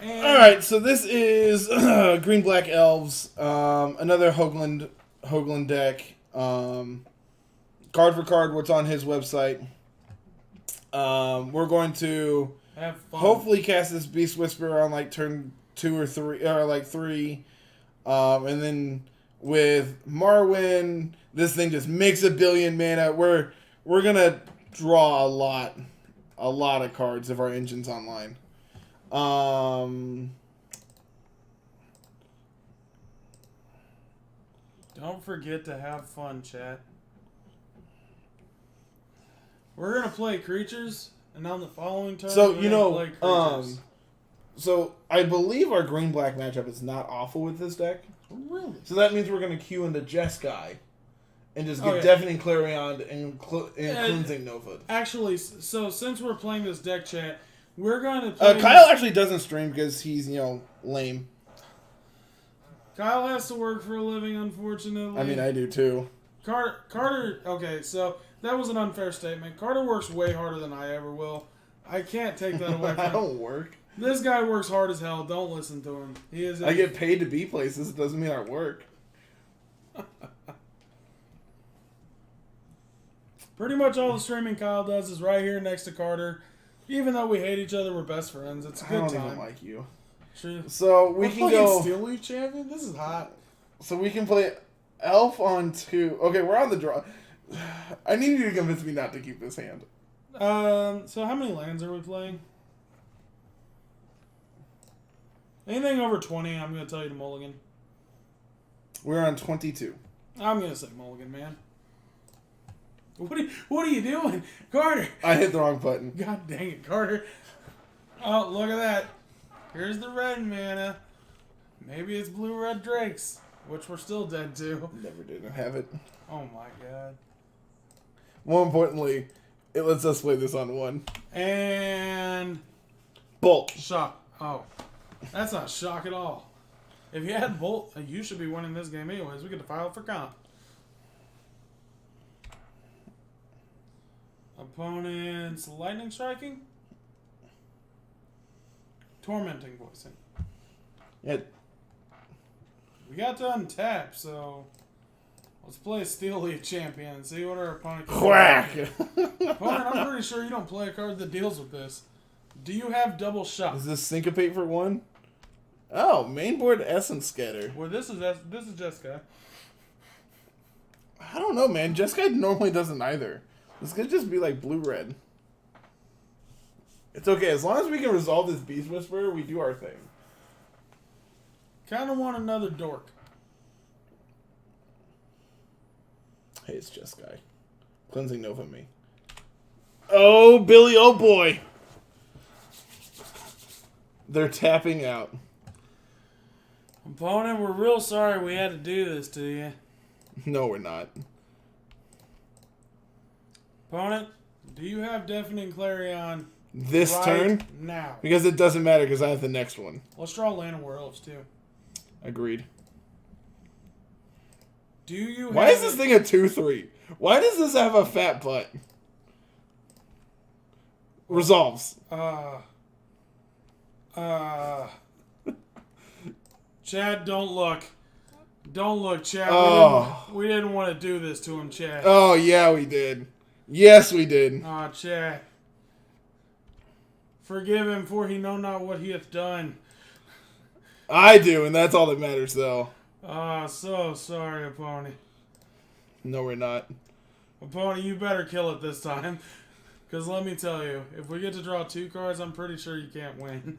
and... Alright, so this is Green Black Elves. Another Hoagland deck. Card for card, what's on his website. We're going to have fun. hopefully cast this Beast Whisperer on like turn 2 or 3, or like 3. And then with Marwyn, this thing just makes a billion mana. We're gonna draw a lot of cards if our engine's online. Don't forget to have fun, chat. We're gonna play creatures, and on the following turn, So we're gonna play creatures. So I believe our green black matchup is not awful with this deck. Really? So that means we're gonna queue into Jeskai, and just get yeah. Deafening Clarion and Cleansing Nova. Actually, so since we're playing this deck, chat, we're going to play... Kyle actually doesn't stream because he's, lame. Kyle has to work for a living, unfortunately. I mean, I do too. Carter, okay, so that was an unfair statement. Carter works way harder than I ever will. I can't take that away from him. I don't work. This guy works hard as hell. Don't listen to him. He is. I get paid to be places. It doesn't mean I work. Pretty much all the streaming Kyle does is right here next to Carter. Even though we hate each other, we're best friends. It's a good time. I don't even like you. True. So we can go... Steel Leaf Champion? This is hot. So we can play Elf on 2. Okay, we're on the draw. I need you to convince me not to keep this hand. So how many lands are we playing? Anything over 20, I'm going to tell you to mulligan. We're on 22. I'm going to say mulligan, man. What are you doing? Carter! I hit the wrong button. God dang it, Carter. Oh, look at that. Here's the red mana. Maybe it's blue-red Drakes, which we're still dead to. Never did have it. Oh my god. More importantly, it lets us play this on 1. And... Bolt. Shock. Oh. That's not shock at all. If you had Bolt, you should be winning this game anyways. We get to file for comp. Opponent's lightning striking? Tormenting voicing. Yeah. We got to untap, so let's play Steel Leaf Champion and see what our opponent can Whack! Opponent, I'm pretty sure you don't play a card that deals with this. Do you have double shot? Is this Syncopate for 1? Oh, mainboard Essence Scatter. Well, this is Jessica. I don't know, man. Jeskai normally doesn't either. This could just be like blue-red. It's okay. As long as we can resolve this Beast Whisperer, we do our thing. Kind of want another dork. Hey, it's Jeskai. Cleansing Nova me. Oh, Billy, oh boy. They're tapping out. Opponent, we're real sorry we had to do this to you. No, we're not. Opponent, do you have Deafening Clarion This right turn? now? Because it doesn't matter because I have the next one. Let's draw Land of War Elves too. Agreed. Do you Why is this thing a 2/3? Why does this have a fat butt? Resolves. Chad, don't look. Don't look, Chad. Oh. We didn't want to do this to him, Chad. Oh, yeah, we did. Yes, we did. Oh, Chad. Forgive him, for he know not what he hath done. I do, and that's all that matters, though. Oh, so sorry, opponent. No, we're not. Opponent, you better kill it this time. Because let me tell you, if we get to draw 2 cards, I'm pretty sure you can't win.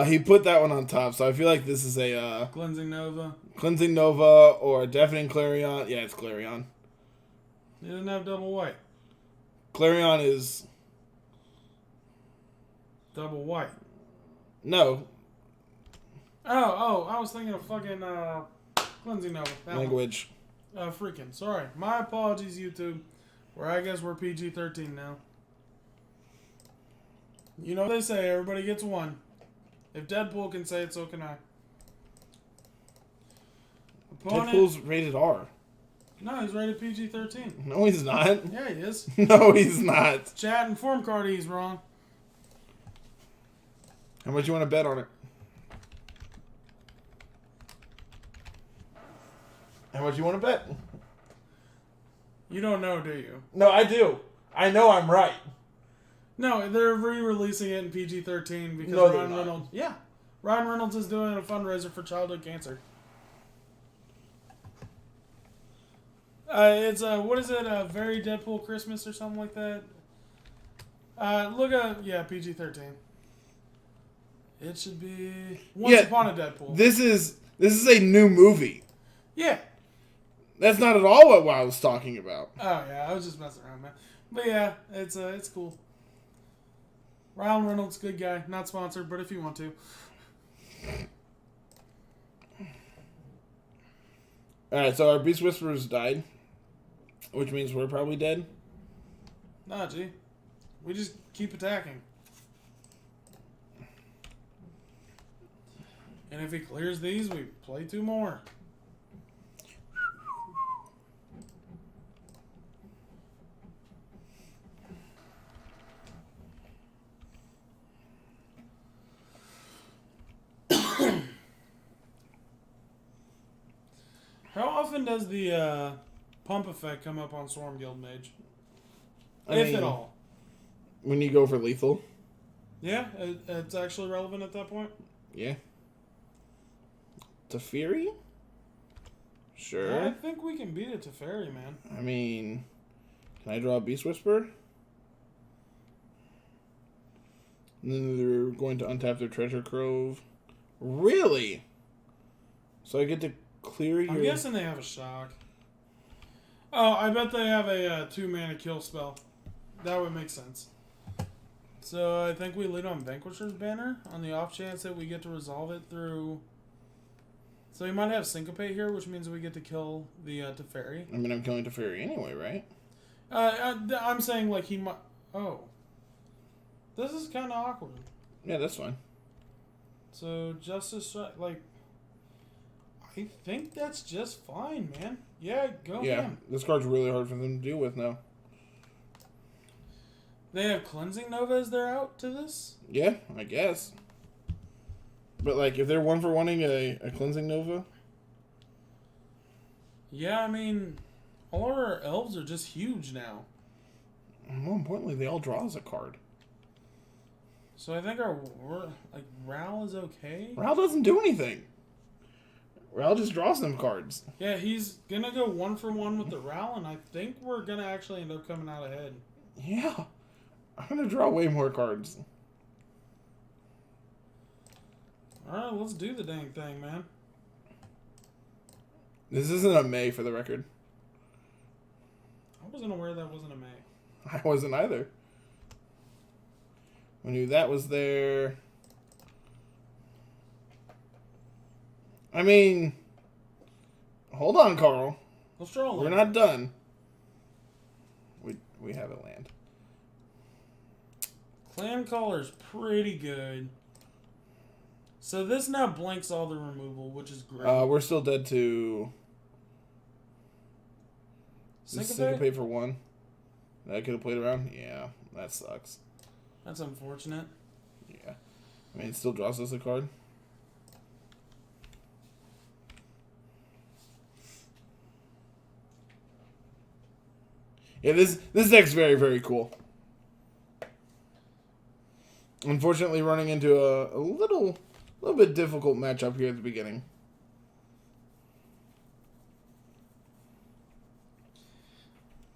He put that one on top, so I feel like this is a... Cleansing Nova. Cleansing Nova or Deafening Clarion. Yeah, it's Clarion. He doesn't have double white. Clarion is... Double white. No. Oh, I was thinking of fucking Cleansing Nova. That Language. one. Freaking. Sorry. My apologies, YouTube. Where I guess we're PG-13 now. You know what they say, everybody gets one. If Deadpool can say it, so can I. Opponent. Deadpool's rated R. No, he's rated PG-13. No, he's not. Yeah, he is. No, he's not. Chat and form card, he's wrong. How much you want to bet on it? How much you want to bet? You don't know, do you? No, I do. I know I'm right. No, they're re-releasing it in PG-13 because No, they're Ryan not. Reynolds. Yeah, Ryan Reynolds is doing a fundraiser for childhood cancer. It's what is it? A very Deadpool Christmas or something like that. Look at PG-13. It should be Once Upon a Deadpool. This is a new movie. Yeah. That's not at all what I was talking about. Oh yeah, I was just messing around, man. But yeah, it's cool. Ryan Reynolds, good guy. Not sponsored, but if you want to. Alright, so our Beast Whisperers died. Which means we're probably dead. Nah, gee. We just keep attacking. And if he clears these, we play 2 more. How often does the pump effect come up on Storm Guild Mage? If at all. When you go for lethal. Yeah, it's actually relevant at that point? Yeah. Teferi? Sure. I think we can beat it to Teferi, man. I mean, can I draw a Beast Whisperer? And then they're going to untap their treasure trove. Really? So I get to clear your... I'm guessing they have a shock. Oh, I bet they have a 2-mana kill spell. That would make sense. So I think we lead on Vanquisher's Banner on the off chance that we get to resolve it through... So we might have Syncopate here, which means we get to kill the Teferi. I mean, I'm killing Teferi anyway, right? I'm saying, like, he might... Oh. This is kind of awkward. Yeah, that's fine. So, Justice... Like... I think that's just fine, man. Yeah, go him. This card's really hard for them to deal with now. They have Cleansing Nova as they're out to this? Yeah, I guess. But, like, if they're 1-for-1ing a Cleansing Nova... Yeah, I mean, all our elves are just huge now. And more importantly, they all draw as a card. So I think Ral is okay? Ral doesn't do anything. Ral just draws them cards. Yeah, he's going to go 1-for-1 with the Ral, and I think we're going to actually end up coming out ahead. Yeah. I'm going to draw way more cards. Alright, let's do the dang thing, man. This isn't a May, for the record. I wasn't aware that wasn't a May. I wasn't either. I knew that was there. I mean, hold on, Carl. Let's draw a We're land. not done. We have a land. Clan Caller's pretty good. So this now blanks all the removal, which is great. We're still dead to Syncopate for 1. That could have played around. Yeah, that sucks. That's unfortunate. Yeah, I mean, it still draws us a card. Yeah, this deck's very, very cool. Unfortunately, running into a little bit difficult matchup here at the beginning.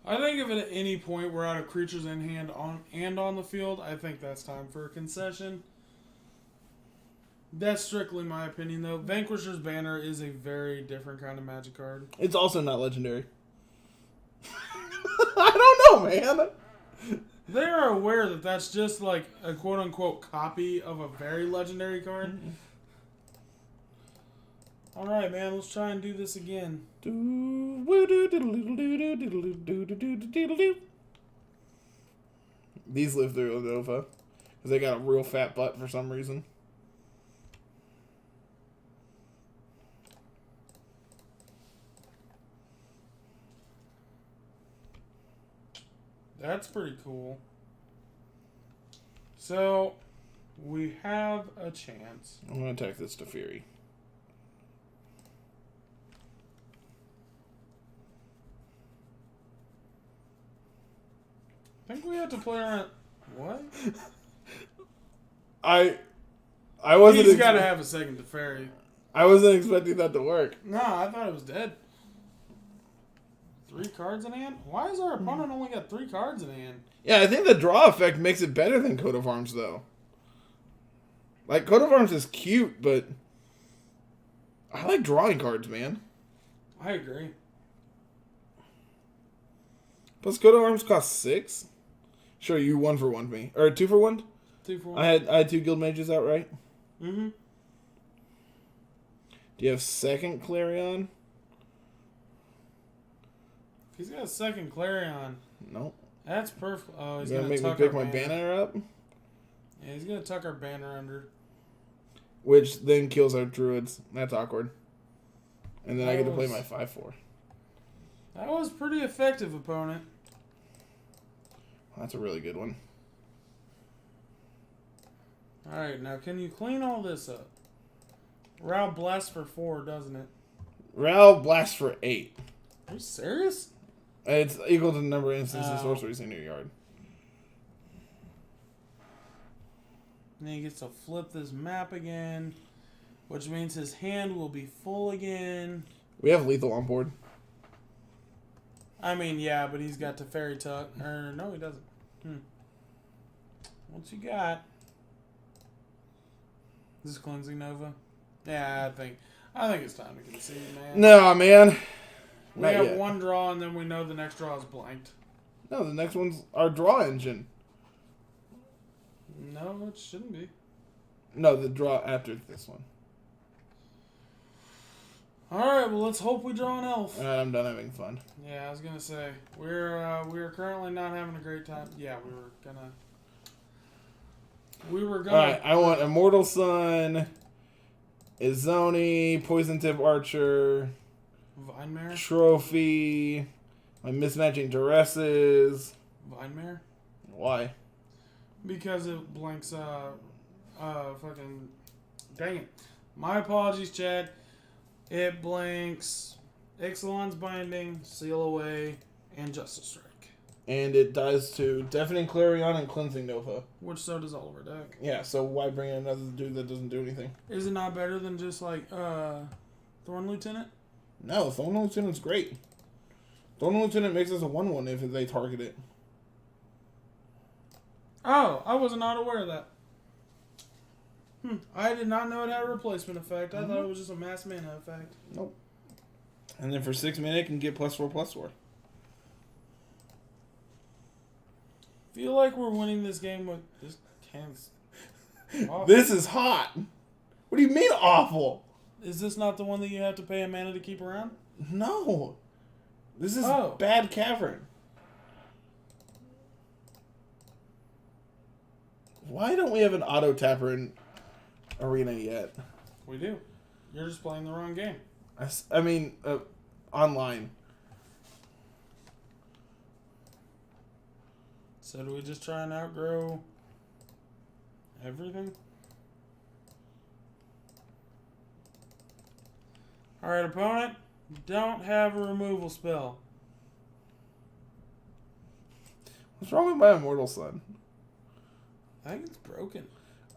I think if at any point we're out of creatures in hand on the field, I think that's time for a concession. That's strictly my opinion, though. Vanquisher's Banner is a very different kind of Magic card. It's also not legendary. I don't know, man. They are aware that that's just like a quote-unquote copy of a very legendary card. Mm-hmm. All right, man. Let's try and do this again. These live through Nova because they got a real fat butt for some reason. That's pretty cool. So, We have a chance. I'm going to attack this to Fury. I think we have to play around. What? I wasn't. He's got to have a second Teferi. I wasn't expecting that to work. No, I thought it was dead. 3 cards in hand? Why has our opponent only got 3 cards in hand? Yeah, I think the draw effect makes it better than Coat of Arms, though. Like, Coat of Arms is cute, but I like drawing cards, man. I agree. Plus, Coat of Arms costs 6. Sure, you 1 for 1 me. Or 2 for 1? 2 for 1. I had 2 Guild Mages outright. Mm-hmm. Do you have second Clarion? He's got a second Clarion. Nope. That's perfect. Oh, he's You're going to make me pick my banner up? Yeah, he's going to tuck our banner under. Which then kills our druids. That's awkward. And then I get to play my 5/4. That was pretty effective, opponent. That's a really good one. Alright, now can you clean all this up? Ral blasts for 4, doesn't it? Ral blasts for 8. Are you serious? It's equal to the number of instances Oh. sorceries in your yard. And then he gets to flip this map again, which means his hand will be full again. We have lethal on board. I mean, yeah, but he's got Teferi tuck. Or, no, he doesn't. What you got? Is this Cleansing Nova? Yeah, I think it's time to concede, man. No, man. We Not have yet. 1 draw, and then we know the next draw is blanked. No, the next one's our draw engine. No, it shouldn't be. No, the draw after this one. Alright, well, let's hope we draw an elf. Alright, I'm done having fun. Yeah, I was gonna say we're currently not having a great time. Yeah, we were gonna. Alright, I want Immortal Sun, Izoni, Poison Tip Archer, Vinemare. Trophy, my mismatching duresses. Vinemare. Why? Because it blanks. Fucking. Dang it. My apologies, Chad. It blanks Ixalan's Binding, Seal Away, and Justice Strike. And it dies to Deafening Clarion and Cleansing Nova. Which so does all of our deck. Yeah, so why bring in another dude that doesn't do anything? Is it not better than just like Thorn Lieutenant? No, Thorn Lieutenant's great. Thorn Lieutenant makes us a 1/1 if they target it. Oh, I was not aware of that. I did not know it had a replacement effect. I thought it was just a mass mana effect. Nope. And then for 6 mana, it can get +4/+4. Feel like we're winning this game with this hand's awful. This is hot. What do you mean awful? Is this not the one that you have to pay a mana to keep around? No. This is Oh. Bad Cavern. Why don't we have an auto tapper in Arena yet? We do. You're just playing the wrong game. I mean, online. So do we just try and outgrow everything? Alright, opponent. Don't have a removal spell. What's wrong with my Immortal Sun? I think it's broken.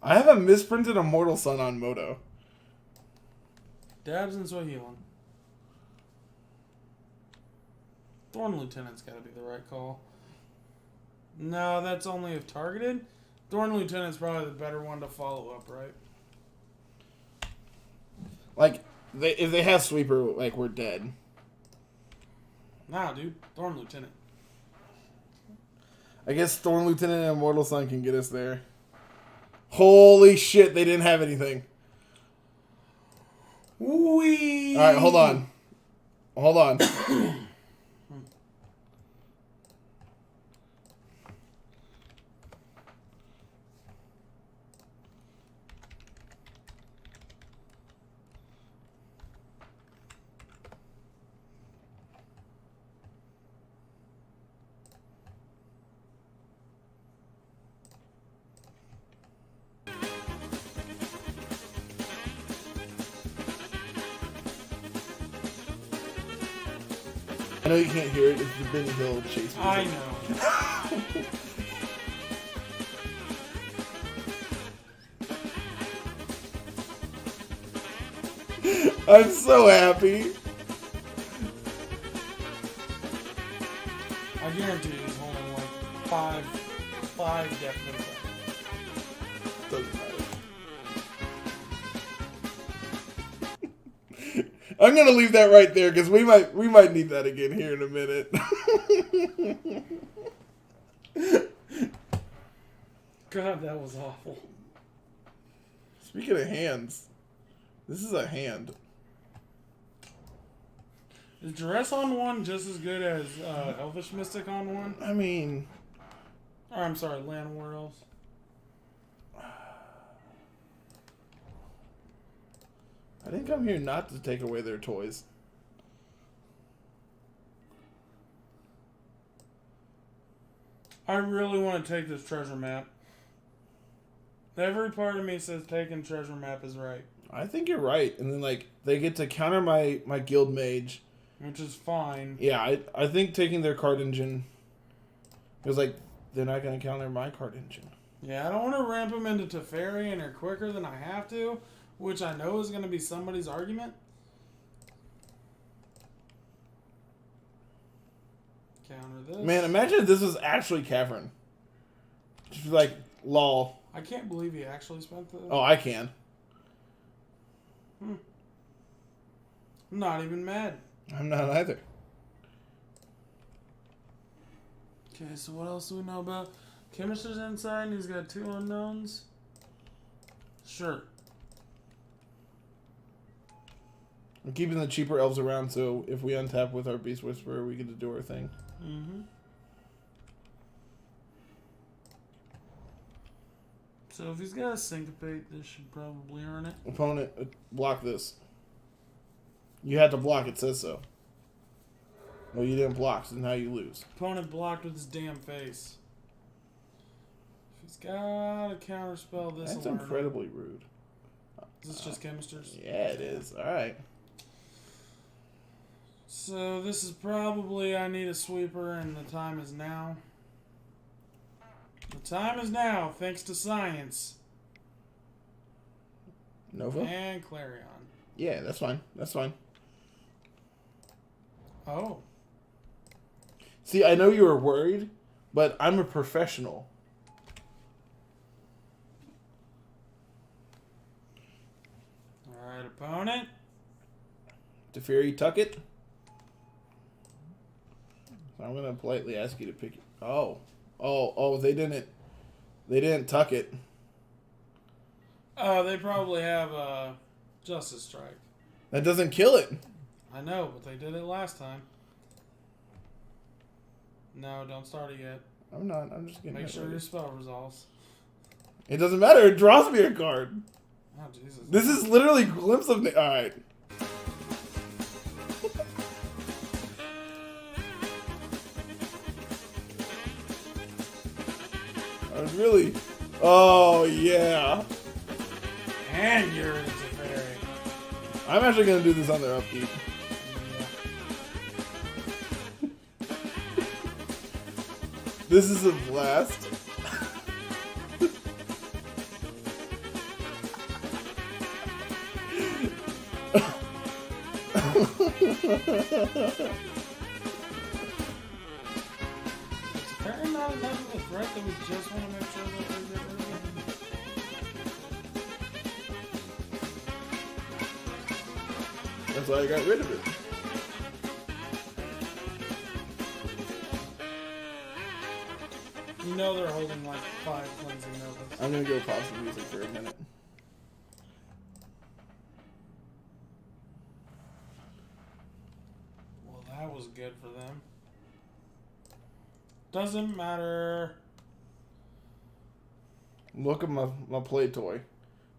I have a misprinted Immortal Sun on Moto. Dabs and Soheelan. Thorn Lieutenant's got to be the right call. No, that's only if targeted. Thorn Lieutenant's probably the better one to follow up, right? Like, if they have Sweeper, like, we're dead. Nah, dude. Thorn Lieutenant. I guess Thorn Lieutenant and Immortal Sun can get us there. Holy shit, they didn't have anything. Wee. Alright, hold on. Hold on. I know you can't hear it. It's the Benny Hill chase music. I know. I'm so happy. I guarantee he's holding like five definitely. Doesn't matter. I'm gonna leave that right there because we might need that again here in a minute. God, that was awful. Speaking of hands, this is a hand. Is Duress on one just as good as Elvish Mystic on one? I mean, Or I'm sorry, Land War Elves. I didn't come here not to take away their toys. I really want to take this treasure map. Every part of me says taking treasure map is right. I think you're right. And then, like, they get to counter my guild mage. Which is fine. Yeah, I think taking their card engine... Because, like, they're not going to counter my card engine. Yeah, I don't want to ramp them into Teferi and they're quicker than I have to. Which I know is going to be somebody's argument. Counter this. Man, imagine if this was actually Cavern. Just be like, lol. I can't believe he actually spent the... Oh, I can. I'm not even mad. I'm not either. Okay, so what else do we know about? Chemist's inside and he's got 2 unknowns. Sure. I'm keeping the cheaper elves around so if we untap with our Beast Whisperer, we get to do our thing. Mm-hmm. So if he's got a syncopate, this should probably earn it. Opponent, block this. You had to block, it says so. Well, you didn't block, so now you lose. Opponent blocked with his damn face. If he's got a counterspell, this That's will earn it. incredibly rude. Is this just Chemisters? Yeah, it is. Alright. So this is probably I need a sweeper and the time is now. The time is now, thanks to science. Nova? And Clarion. Yeah, that's fine. That's fine. Oh. See, I know you were worried, but I'm a professional. Alright, opponent. Teferi, tuck it. So I'm gonna politely ask you to pick it. Oh, they didn't tuck it. Oh, they probably have a Justice Strike. That doesn't kill it. I know, but they did it last time. No, don't start it yet. I'm not. I'm just getting Make it sure ready. your spell resolves. It doesn't matter. It draws me a card. Oh, Jesus. This is literally glimpse of... Alright. I was really... Oh, yeah. And you're in Teferi. I'm actually going to do this on their upkeep. This is a blast. It's apparently not enough of a threat that we just want to make sure that we get rid of it. That's why I got rid of it. You know they're holding like 5 cleansing novas. I'm going to go pause the music for a minute. Well, that was good for them. Doesn't matter. Look at my play toy.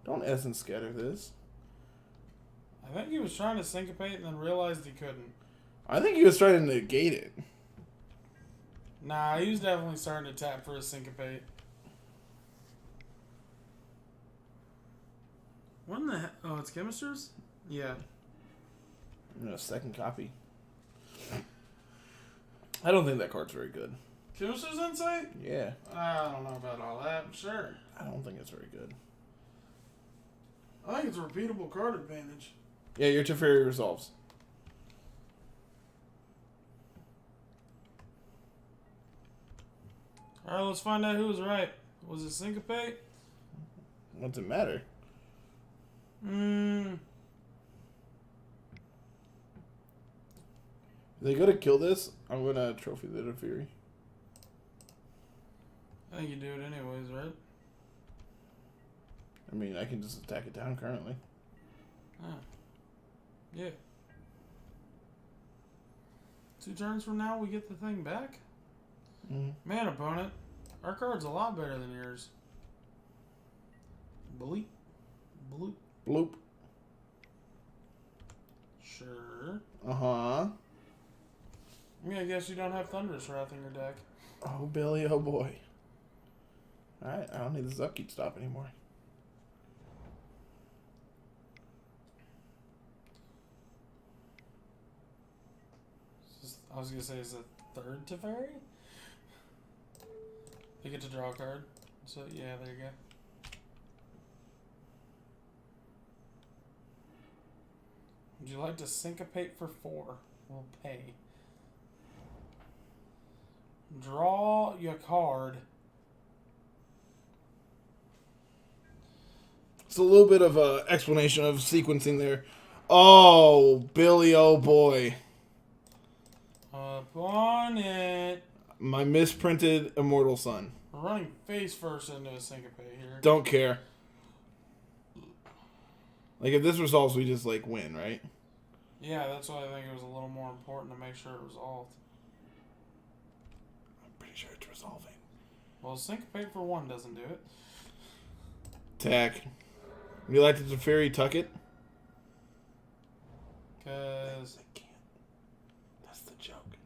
Don't essence scatter this. I think he was trying to syncopate and then realized he couldn't. I think he was trying to negate it. Nah, he was definitely starting to tap for a syncopate. What in the heck? Oh, it's Chemisters? Yeah. Second copy. I don't think that card's very good. Kusa's Insight? Yeah. I don't know about all that. Sure. I don't think it's very good. I think it's a repeatable card advantage. Yeah, your Teferi resolves. Alright, let's find out who was right. Was it Syncopate? What's it matter? Hmm. If they go to kill this, I'm gonna trophy the Teferi. I think you do it anyways, right? I mean, I can just attack it down currently. Oh. Yeah. 2 turns from now, we get the thing back? Mm-hmm. Man, opponent, our card's a lot better than yours. Bleep. Bloop. Bloop. Sure. Uh-huh. Yeah, I guess you don't have Thunderous Wrath in your deck. Oh, Billy, oh boy. Alright, I don't need this upkeep stop anymore. I was gonna say, is it third Teferi? You get to draw a card. So, yeah, there you go. Would you like to syncopate for 4? We'll pay. Draw your card. It's a little bit of a explanation of sequencing there. Oh, Billy, oh boy. Opponent. My misprinted Immortal Sun. We're running face first into a syncopate here. Don't care. Like, if this resolves, we just, like, win, right? Yeah, that's why I think it was a little more important to make sure it resolved. I'm pretty sure it's resolving. Well, syncopate for 1 doesn't do it. Attack. Would you like to Teferi tuck it? Because I can't. That's the joke.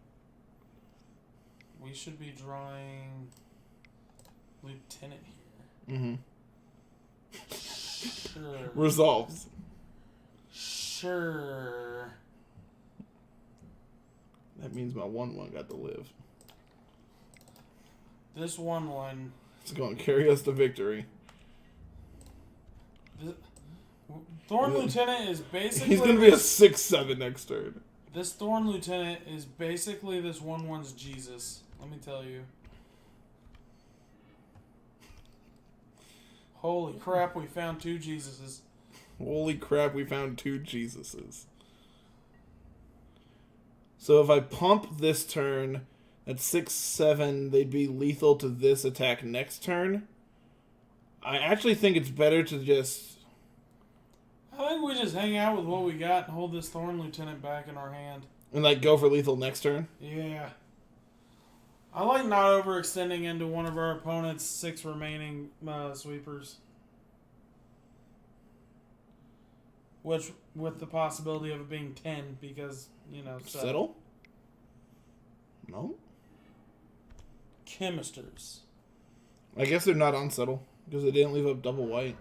we should be drawing Lieutenant here. Mm-hmm. Sure. Resolves. Sure. That means my 1/1 got to live. This 1/1. It's going to carry us to victory. Thorn Lieutenant is basically... He's going to be a 6/7 next turn. This Thorn Lieutenant is basically this 1/1's Jesus. Let me tell you. Holy crap, we found 2 Jesuses. Holy crap, we found 2 Jesuses. So if I pump this turn, at 6/7, they'd be lethal to this attack next turn. I actually think it's better to just... I think we just hang out with what we got and hold this Thorn Lieutenant back in our hand. And, like, go for lethal next turn? Yeah. I like not overextending into one of our opponent's 6 remaining sweepers. Which, with the possibility of it being 10, because, you know... Settle? No? Chemisters. I guess they're not on settle, because they didn't leave up double white.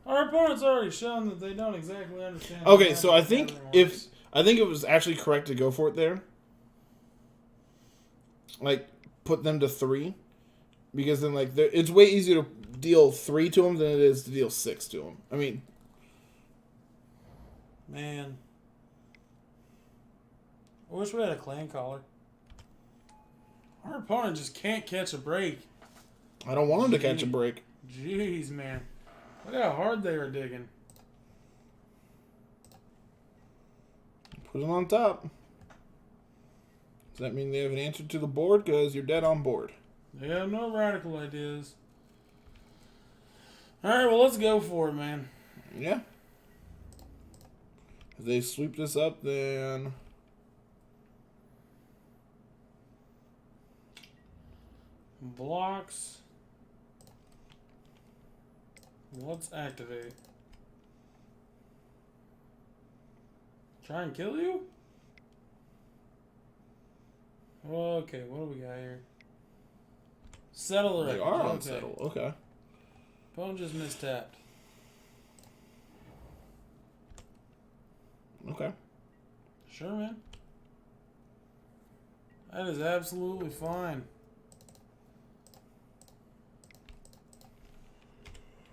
Our opponent's already shown that they don't exactly understand... Okay, so I think works. I think it was actually correct to go for it there. Like, put them to 3. Because then, like, it's way easier to deal 3 to them than it is to deal 6 to them. I mean... Man. I wish we had a clan caller. Our opponent just can't catch a break. I don't want them to catch a break. Jeez, man. Look how hard they are digging. Put them on top. Does that mean they have an answer to the board? Because you're dead on board. They have no radical ideas. Alright, well, let's go for it, man. Yeah. If they sweep this up, then... Blocks. Let's activate. Try and kill you? Okay, what do we got here? Settle They it. are on settle. Okay. Phone just mistapped. Okay. Sure, man. That is absolutely fine.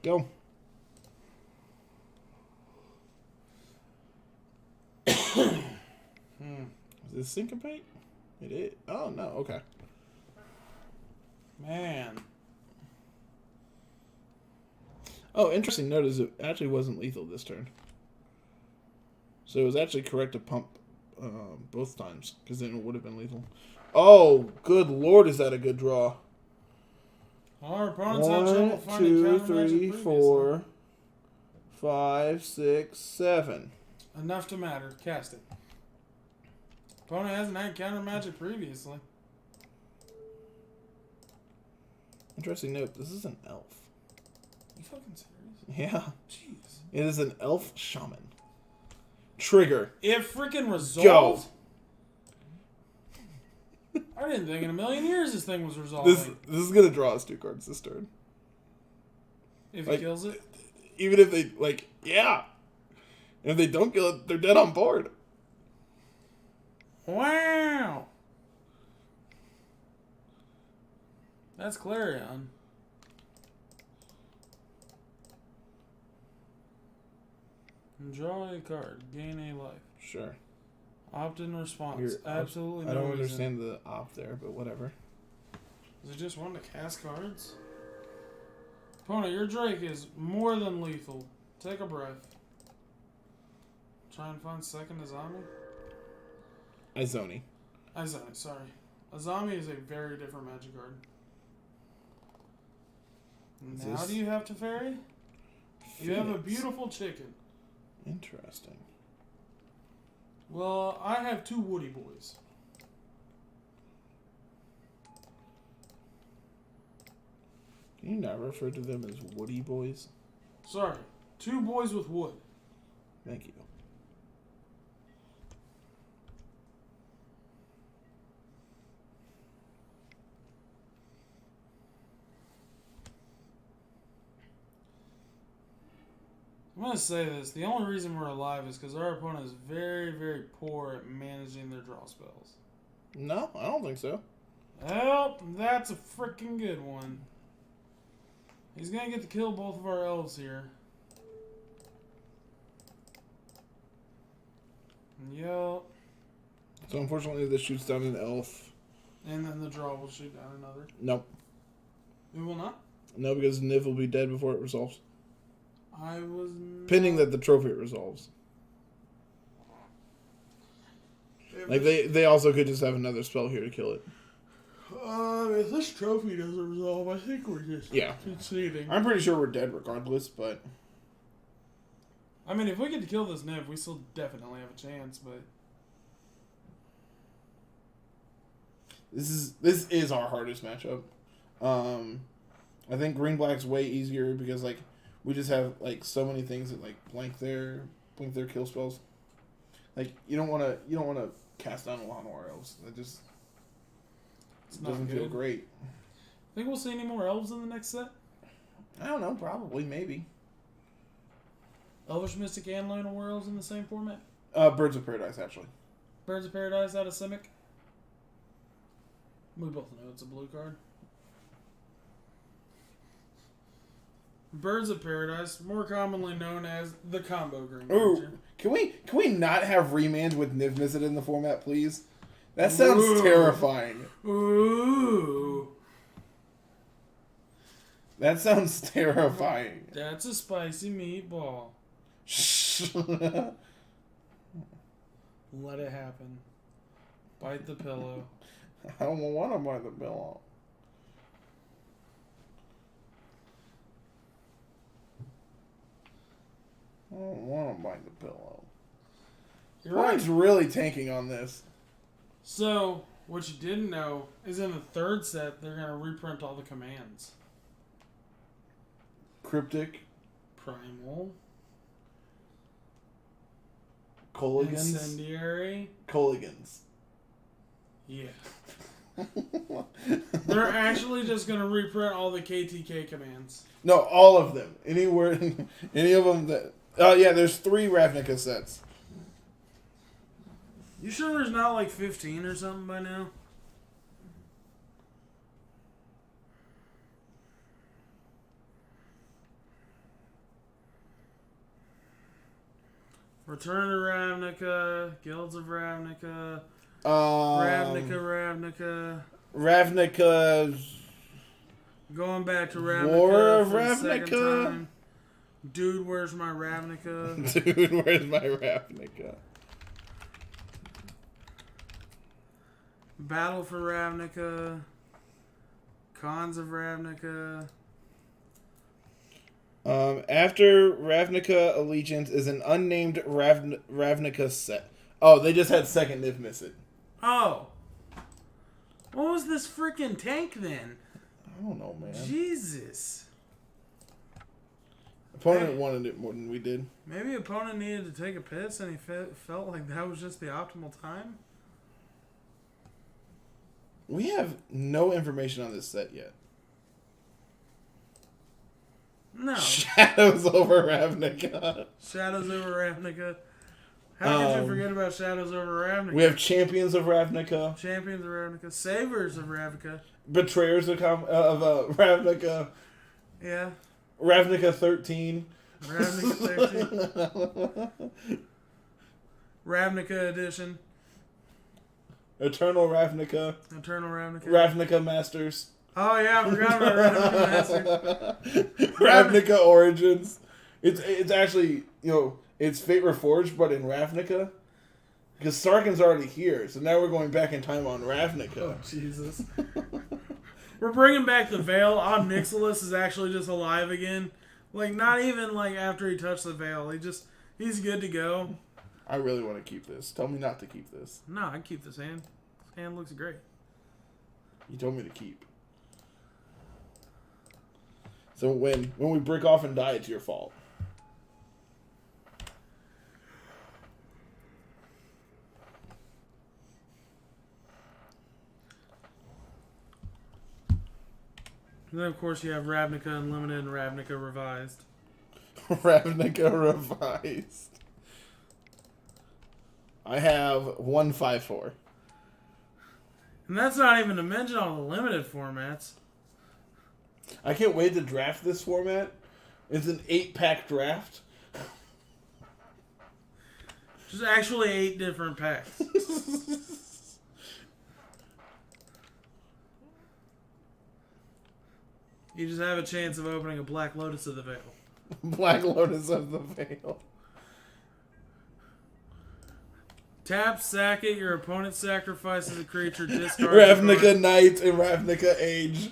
Go. Is this syncopate? It is. Oh, no. Okay. Man. Oh, interesting note is it actually wasn't lethal this turn. So it was actually correct to pump both times, because then it would have been lethal. Oh, good lord, is that a good draw? Our opponents had trouble 1, finding 2, counter magic 3, previously. 4, 5, 6, 7. Enough to matter. Cast it. Opponent hasn't had counter magic previously. Interesting note, this is an elf. You fucking serious? Yeah. Jeez. It is an elf shaman. Trigger. It freaking resolved? I didn't think in a million years this thing was resolving. This is gonna draw us 2 cards this turn. If he kills it? Even if they, yeah. And if they don't kill it, they're dead on board. Wow. That's Clarion. Draw a card. Gain a life. Sure. Opt-in response. Absolutely no I don't reason. understand the opt there, but whatever. Is it just wanting to cast cards? Opponent, your Drake is more than lethal. Take a breath. Try and find second Azami. Izoni. Azami, sorry. Azami is a very different magic card. Now do you have Teferi? You have a beautiful chicken. Interesting. Well, I have 2 Woody boys. Can you not refer to them as Woody boys? Sorry. 2 boys with wood. Thank you. I'm going to say this. The only reason we're alive is because our opponent is very, very poor at managing their draw spells. No, I don't think so. Well, that's a freaking good one. He's going to get to kill both of our elves here. Yep. So unfortunately, this shoots down an elf. And then the draw will shoot down another. Nope. It will not? No, because Niv will be dead before it resolves. I was not... Pending that the trophy resolves. Like, they also could just have another spell here to kill it. If this trophy doesn't resolve, I think we're just conceding. I'm pretty sure we're dead regardless, but... I mean, if we get to kill this Niv, we still definitely have a chance, but... This is our hardest matchup. I think green-black's way easier because, like, we just have, like, so many things that, like, blank their kill spells. Like, you don't want to cast down a lot more elves. That just doesn't feel great. Think we'll see any more elves in the next set? I don't know. Probably, maybe. Elvish, Mystic, and Lionel were elves in the same format? Birds of Paradise, actually. Birds of Paradise out of Simic? We both know it's a blue card. Birds of Paradise, more commonly known as the combo green creature. Can we not have remands with Niv Mizzet in the format, please? That sounds terrifying. Ooh. That sounds terrifying. That's a spicy meatball. Shh. Let it happen. Bite the pillow. I don't want to bite the pillow. I don't want to bite the pillow. You're right. Mine's really tanking on this. So, what you didn't know is in the third set, they're going to reprint all the commands. Cryptic. Primal. Colligans. Incendiary. Colligans. Yeah. They're actually just going to reprint all the KTK commands. No, all of them. Anywhere, any of them that... yeah, there's 3 Ravnica sets. You sure there's not like 15 or something by now? Return to Ravnica, Guilds of Ravnica, Ravnica. Ravnica. Going back to Ravnica War of for the second Ravnica? time. Dude, where's my Ravnica? Dude, where's my Ravnica? Battle for Ravnica. Cons of Ravnica. After Ravnica Allegiance is an unnamed Ravnica set. Oh, they just had second Niv miss it. Oh. What was this freaking tank then? I don't know, man. Jesus. Opponent wanted it more than we did. Maybe opponent needed to take a piss and he felt like that was just the optimal time? We have no information on this set yet. No. Shadows over Ravnica. Shadows over Ravnica. How could you forget about Shadows over Ravnica? We have Champions of Ravnica. Champions of Ravnica. Savers of Ravnica. Betrayers of Ravnica. Yeah. Ravnica 13. Ravnica 13. Ravnica Edition. Eternal Ravnica. Eternal Ravnica. Ravnica Masters. Oh yeah, I forgot about Ravnica Masters. Ravnica Origins. It's actually, it's Fate Reforged, but in Ravnica. Because Sarkin's already here, so now we're going back in time on Ravnica. Oh, Jesus. We're bringing back the Veil. Omnixilus is actually just alive again. Like, not even, like, after he touched the Veil. He's good to go. I really want to keep this. Tell me not to keep this. No, I'd keep this hand. This hand looks great. You told me to keep. So when we break off and die, it's your fault. And then, of course, you have Ravnica Unlimited and Ravnica Revised. Ravnica Revised. I have 154. And that's not even to mention all the limited formats. I can't wait to draft this format. It's an 8-pack draft. Just actually 8 different packs. You just have a chance of opening a Black Lotus of the Veil. Black Lotus of the Veil. Tap, sack it, your opponent sacrifices a creature, discard Ravnica Knight and Ravnica Age.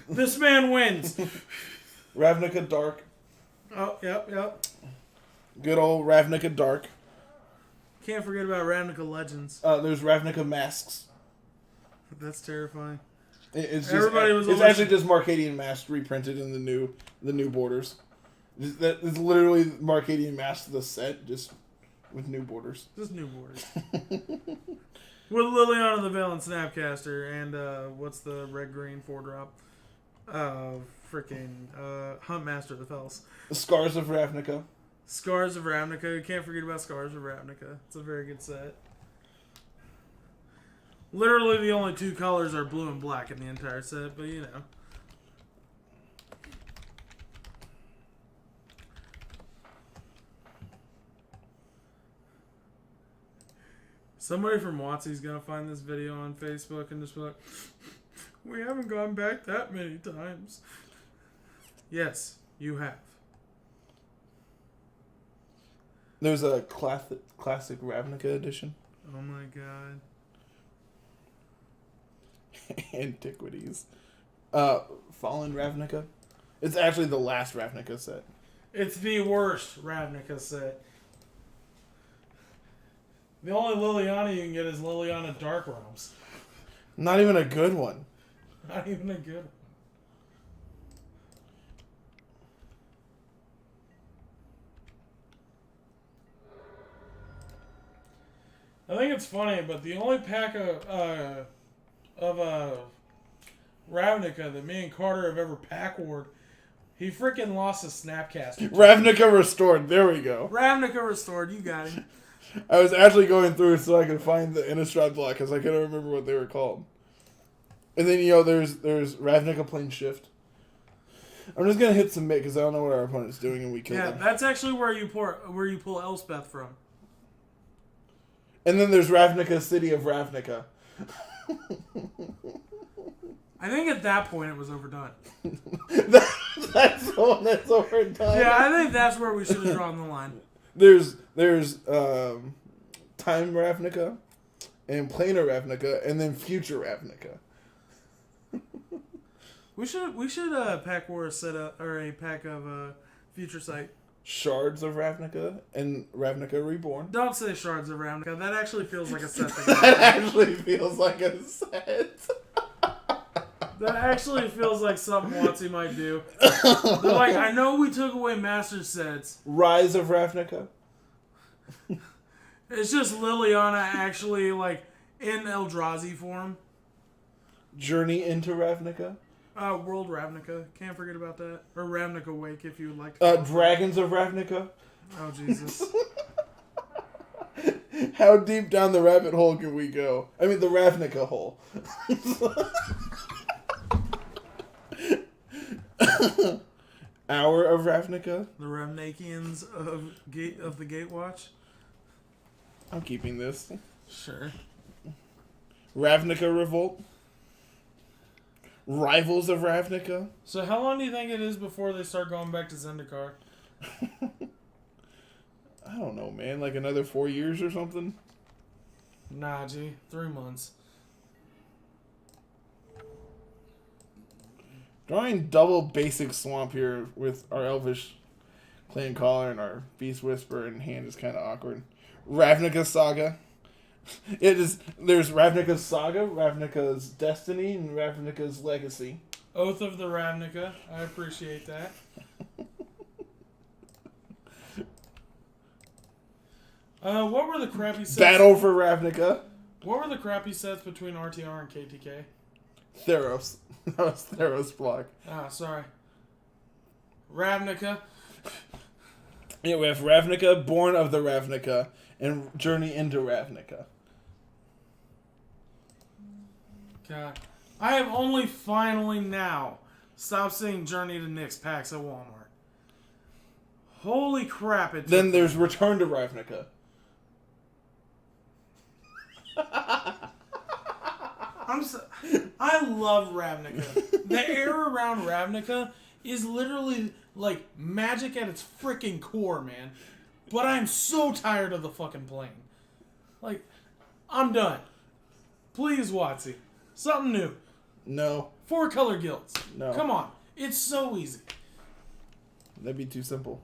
This man wins. Ravnica Dark. Oh, yep. Good old Ravnica Dark. Can't forget about Ravnica Legends. There's Ravnica Masks. That's terrifying. It's Everybody actually just Marcadian Masks reprinted in the new borders. It's literally Marcadian Masks the set, just with new borders. Just new borders. With Liliana the Veil and Snapcaster and what's the red-green 4-drop? Huntmaster of the Fells. The Scars of Ravnica. Scars of Ravnica. You can't forget about Scars of Ravnica. It's a very good set. Literally the only 2 colors are blue and black in the entire set, but you know. Somebody from WotC's gonna find this video on Facebook and just be like, we haven't gone back that many times. Yes, you have. There's a classic Ravnica edition. Oh my god. Antiquities. Fallen Ravnica. It's actually the last Ravnica set. It's the worst Ravnica set. The only Liliana you can get is Liliana Dark Realms. Not even a good one. Not even a good one. I think it's funny, but the only pack of Ravnica that me and Carter have ever pack warred, he freaking lost his Snapcaster. Ravnica Restored. There we go. Ravnica Restored. You got him. I was actually going through so I could find the Innistrad block because I couldn't remember what they were called. And then there's Ravnica Plane Shift. I'm just gonna hit submit because I don't know what our opponent's doing, and we kill Yeah, them. that's actually where you pull Elspeth from. And then there's Ravnica, City of Ravnica. I think at that point it was overdone. That's the one that's overdone. Yeah, I think that's where we should have drawn the line. There's Time Ravnica, and Planar Ravnica, and then Future Ravnica. We should pack war a set up or a pack of Future Sight. Shards of Ravnica and Ravnica Reborn. Don't say Shards of Ravnica. That actually feels like a set. That actually feels like a set. That actually feels like something WotC might do. They're like, I know we took away Master Sets. Rise of Ravnica. It's just Liliana actually like in Eldrazi form. Journey into Ravnica. World Ravnica. Can't forget about that. Or Ravnica Wake if you would like to. Dragons of Ravnica. Oh, Jesus. How deep down the rabbit hole can we go? I mean, the Ravnica hole. Hour of Ravnica. The Ravnakians of the Gatewatch. I'm keeping this. Sure. Ravnica Revolt. Rivals of Ravnica. So how long do you think it is before they start going back to Zendikar? I don't know, man. Like another 4 years or something? Nah, G. 3 months. Drawing double basic swamp here with our Elvish Clan Caller and our Beast Whisperer in hand is kind of awkward. Ravnica Saga. It is. There's Ravnica's Saga, Ravnica's Destiny, and Ravnica's Legacy. Oath of the Ravnica. I appreciate that. What were the crappy sets? Battle for Ravnica. What were the crappy sets between RTR and KTK? Theros. That was Theros block. Ah, sorry. Ravnica. Yeah, we have Ravnica, Born of the Ravnica, and Journey into Ravnica. God. I have only finally now stopped seeing Journey to Nyx packs at Walmart. Holy crap, it Then there's Return to Ravnica. I love Ravnica. The air around Ravnica is literally like magic at its freaking core, man. But I'm so tired of the fucking plane. Like, I'm done. Please, WotC. Something new. No. 4 color guilds. No. Come on. It's so easy. That'd be too simple.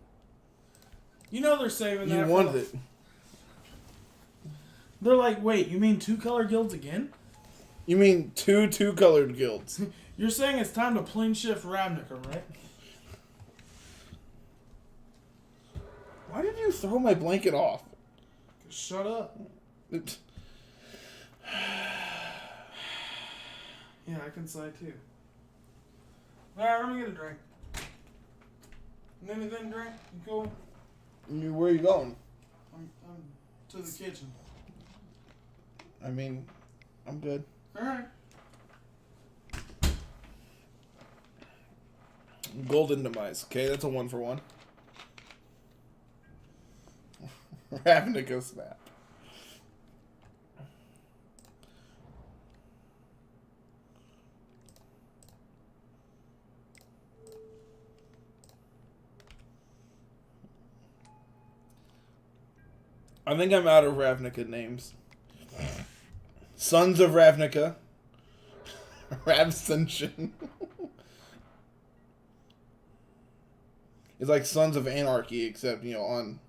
You know they're saving that. You wanted it. They're like, wait, you mean 2 color guilds again? You mean two colored guilds? You're saying it's time to plane shift Ravnica, right? Why did you throw my blanket off? Shut up. Yeah, I can sigh too. Alright, let me get a drink. Anything to drink? You cool? Where are you going? I'm to the kitchen. I mean, I'm good. Alright. Golden Demise. Okay, that's a 1-for-1. Ravnica Snap. I think I'm out of Ravnica names. Sons of Ravnica. Ravsenshin. It's like Sons of Anarchy, except, you know, on...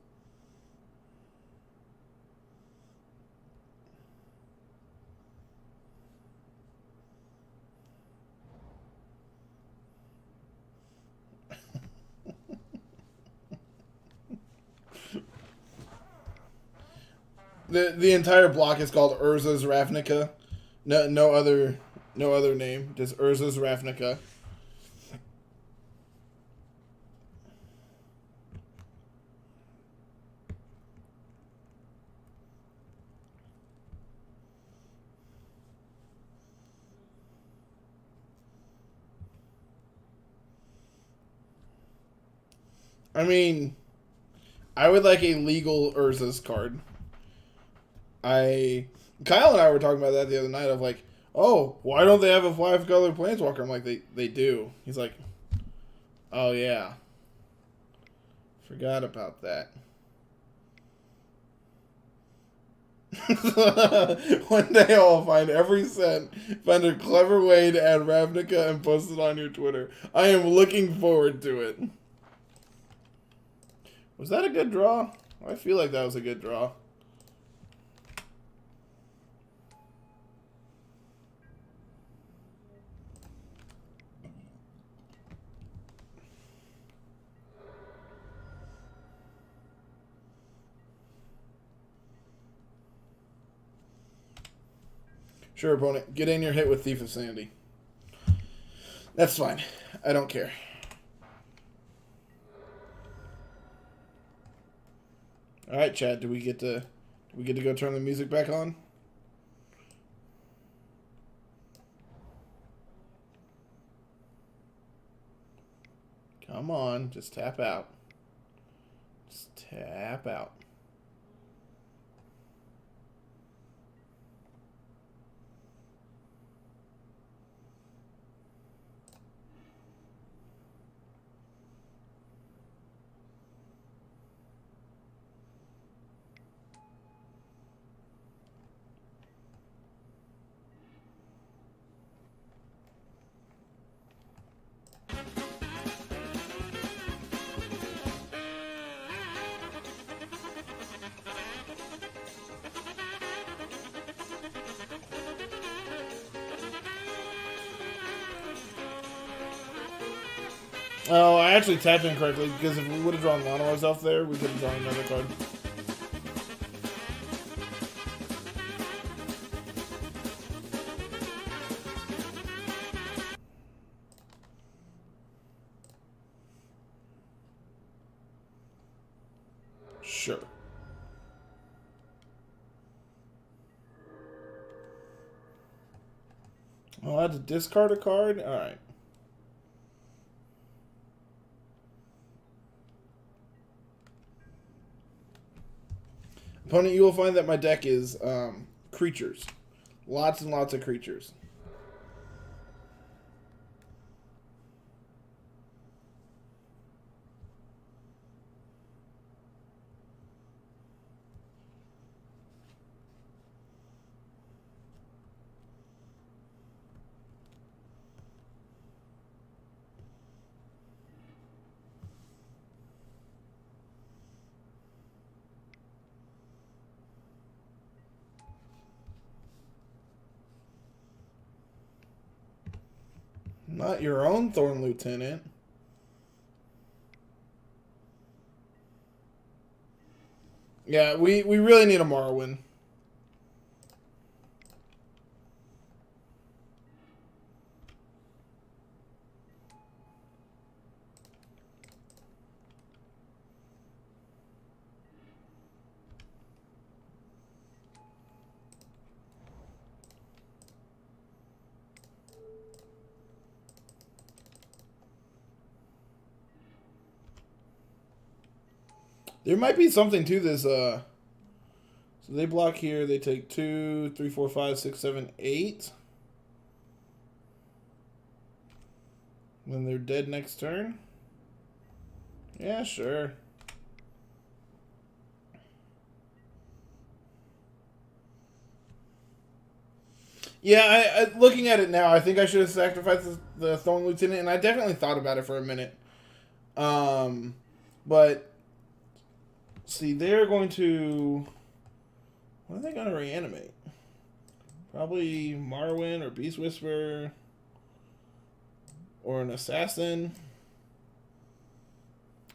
The entire block is called Urza's Ravnica. No other name. Just Urza's Ravnica. I mean, I would like a legal Urza's card. Kyle and I were talking about that the other night of like, oh, why don't they have a 5-color Planeswalker? I'm like, they do. He's like, oh yeah. Forgot about that. One day I'll find every set, find a clever way to add Ravnica and post it on your Twitter. I am looking forward to it. Was that a good draw? I feel like that was a good draw. Sure, opponent. Get in your hit with Thief of Sanity. That's fine. I don't care. All right, Chad. Do we get to go turn the music back on? Come on, just tap out. Just tap out. Oh, I actually tapped incorrectly because if we would have drawn Mono off there, we could have drawn another card. Sure. Oh, I had to discard a card? Alright. Opponent, you will find that my deck is creatures. Lots and lots of creatures. Not your own Thorn Lieutenant. Yeah, we really need a Morrowind. There might be something to this. So they block here. They take 2, 3, 4, 5, 6, 7, 8. Then they're dead next turn. Yeah, sure. Yeah, looking at it now, I think I should have sacrificed the Thorn Lieutenant, and I definitely thought about it for a minute. But see, they're going to. What are they going to reanimate? Probably Marwyn or Beast Whisperer or an Assassin.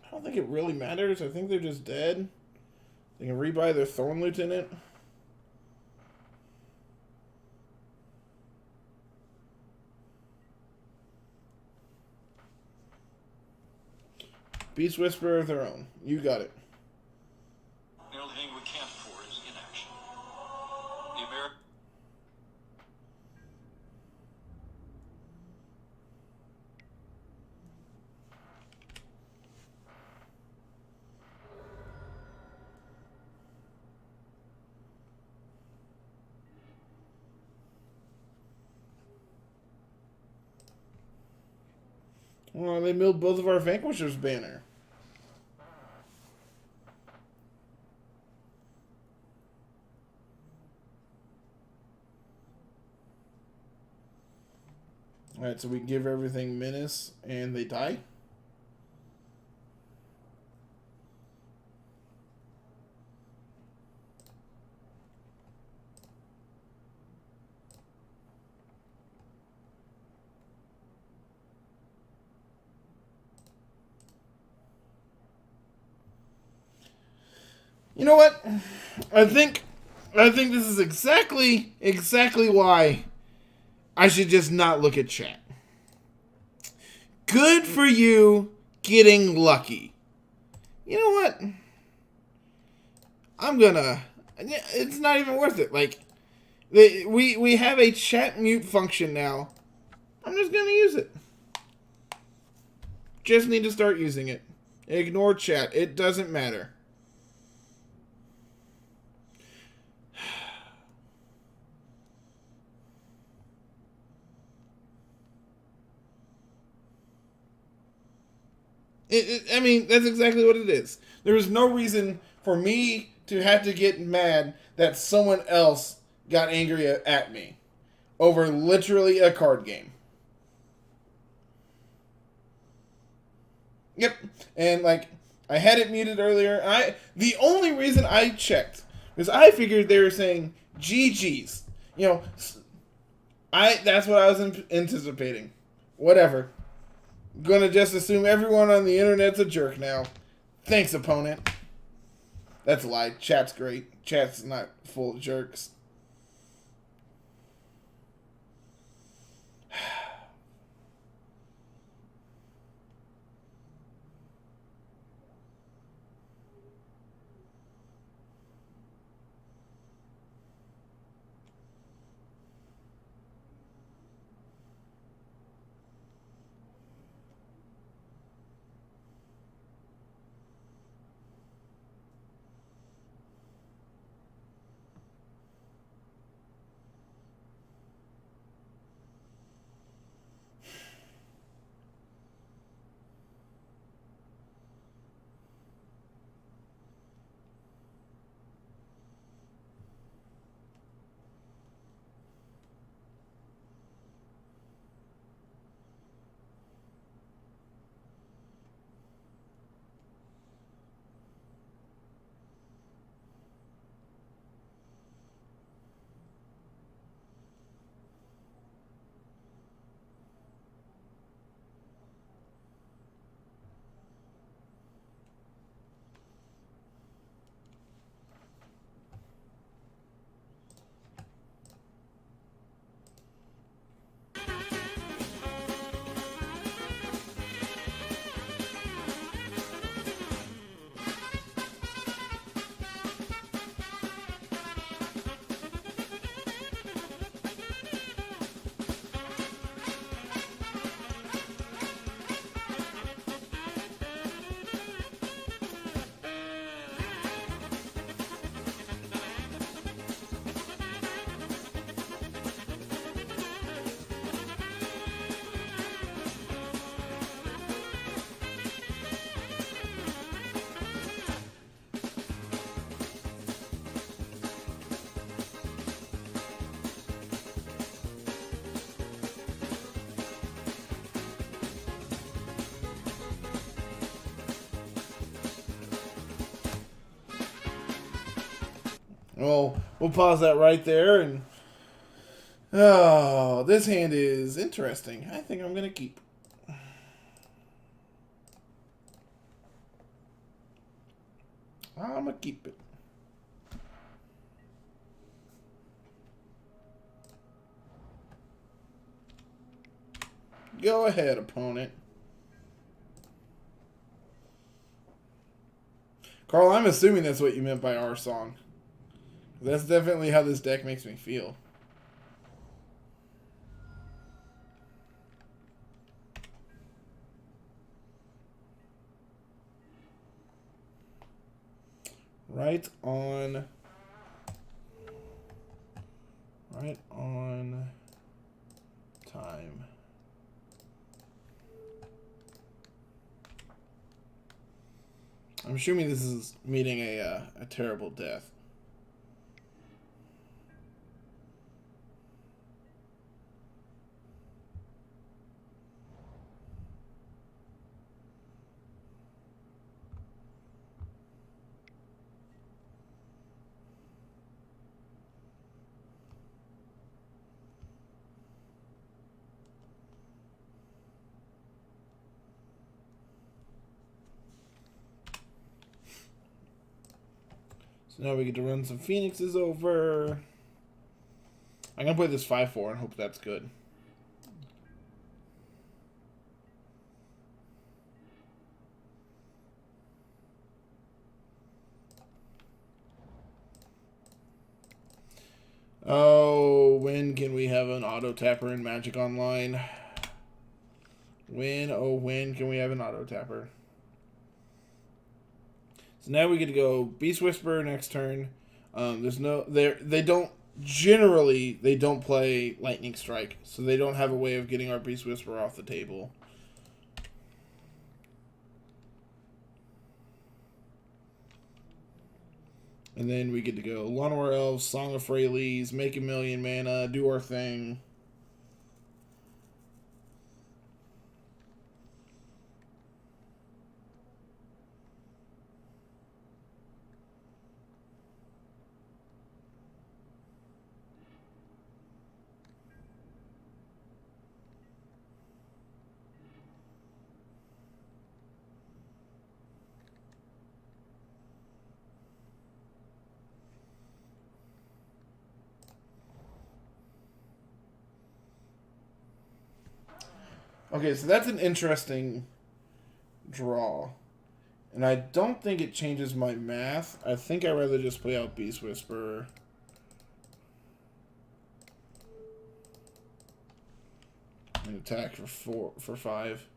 I don't think it really matters. I think they're just dead. They can rebuy their Thorn Lieutenant. Beast Whisperer of their own. You got it. The only thing we can't afford is inaction. The American. Well, they milled both of our Vanquishers banner. Alright, so we give everything menace and they die? You know what? I think this is exactly why I should just not look at chat. Good for you getting lucky. You know what? It's not even worth it. Like, we have a chat mute function now. I'm just gonna use it. Just need to start using it. Ignore chat. It doesn't matter. I mean, that's exactly what it is. There is no reason for me to have to get mad that someone else got angry at me over literally a card game. Yep. And, like, I had it muted earlier. The only reason I checked was I figured they were saying GG's. You know, that's what I was anticipating. Whatever. Gonna just assume everyone on the internet's a jerk now. Thanks, opponent. That's a lie. Chat's great. Chat's not full of jerks. Well, we'll pause that right there. And oh, this hand is interesting. I think I'm gonna keep. I'm gonna keep it. Go ahead, opponent. Carl, I'm assuming that's what you meant by our song. That's definitely how this deck makes me feel. Right on. Right on time. I'm assuming this is meeting a terrible death. So now we get to run some Phoenixes over. I'm going to play this 5-4 and hope that's good. Oh, when can we have an auto tapper in Magic Online? When can we have an auto tapper? So now we get to go Beast Whisperer next turn. They don't play Lightning Strike, so they don't have a way of getting our Beast Whisperer off the table. And then we get to go Llanowar Elves, Song of Freyleys, make a million mana, do our thing. Okay, so that's an interesting draw. And I don't think it changes my math. I think I'd rather just play out Beast Whisperer. And attack for 5.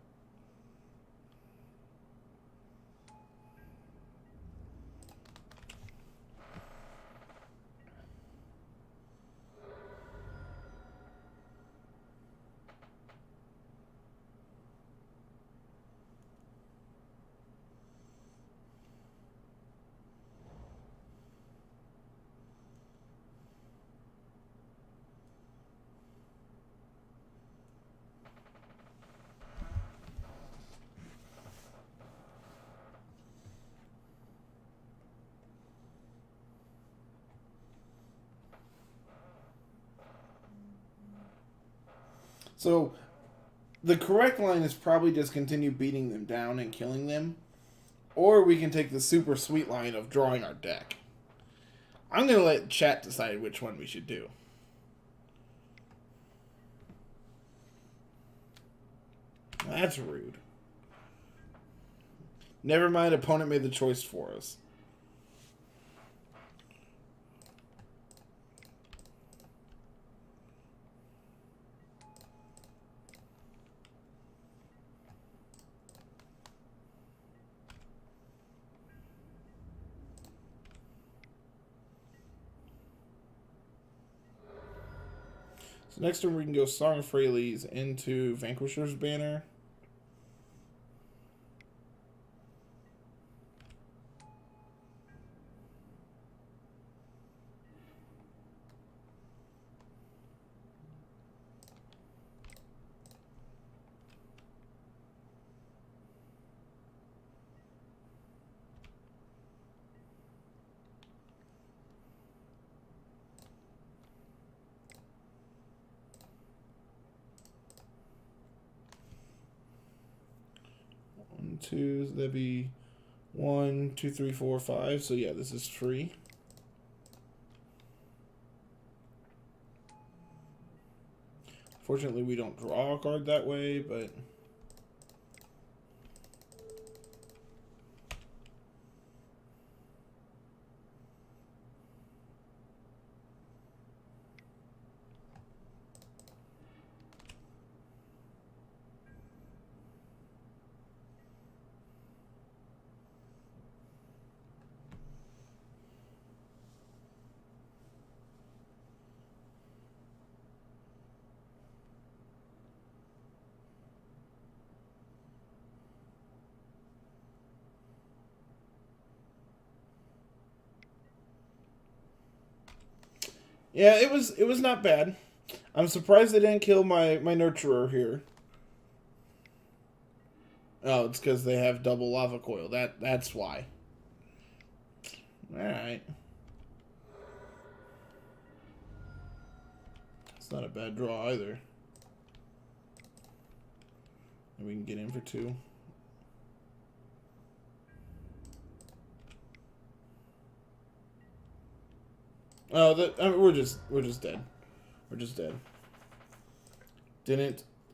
So, the correct line is probably just continue beating them down and killing them. Or we can take the super sweet line of drawing our deck. I'm going to let chat decide which one we should do. That's rude. Never mind, opponent made the choice for us. So next turn we can go Song of Freyleys into Vanquisher's Banner. Two, so that'd be 1, 2, 3, 4, 5. So yeah, this is free. Fortunately, we don't draw a card that way, but Yeah, it was not bad. I'm surprised they didn't kill my nurturer here. Oh, it's because they have double lava coil. That's why. All right. It's not a bad draw either. And we can get in for 2. Oh, we're just dead. We're just dead.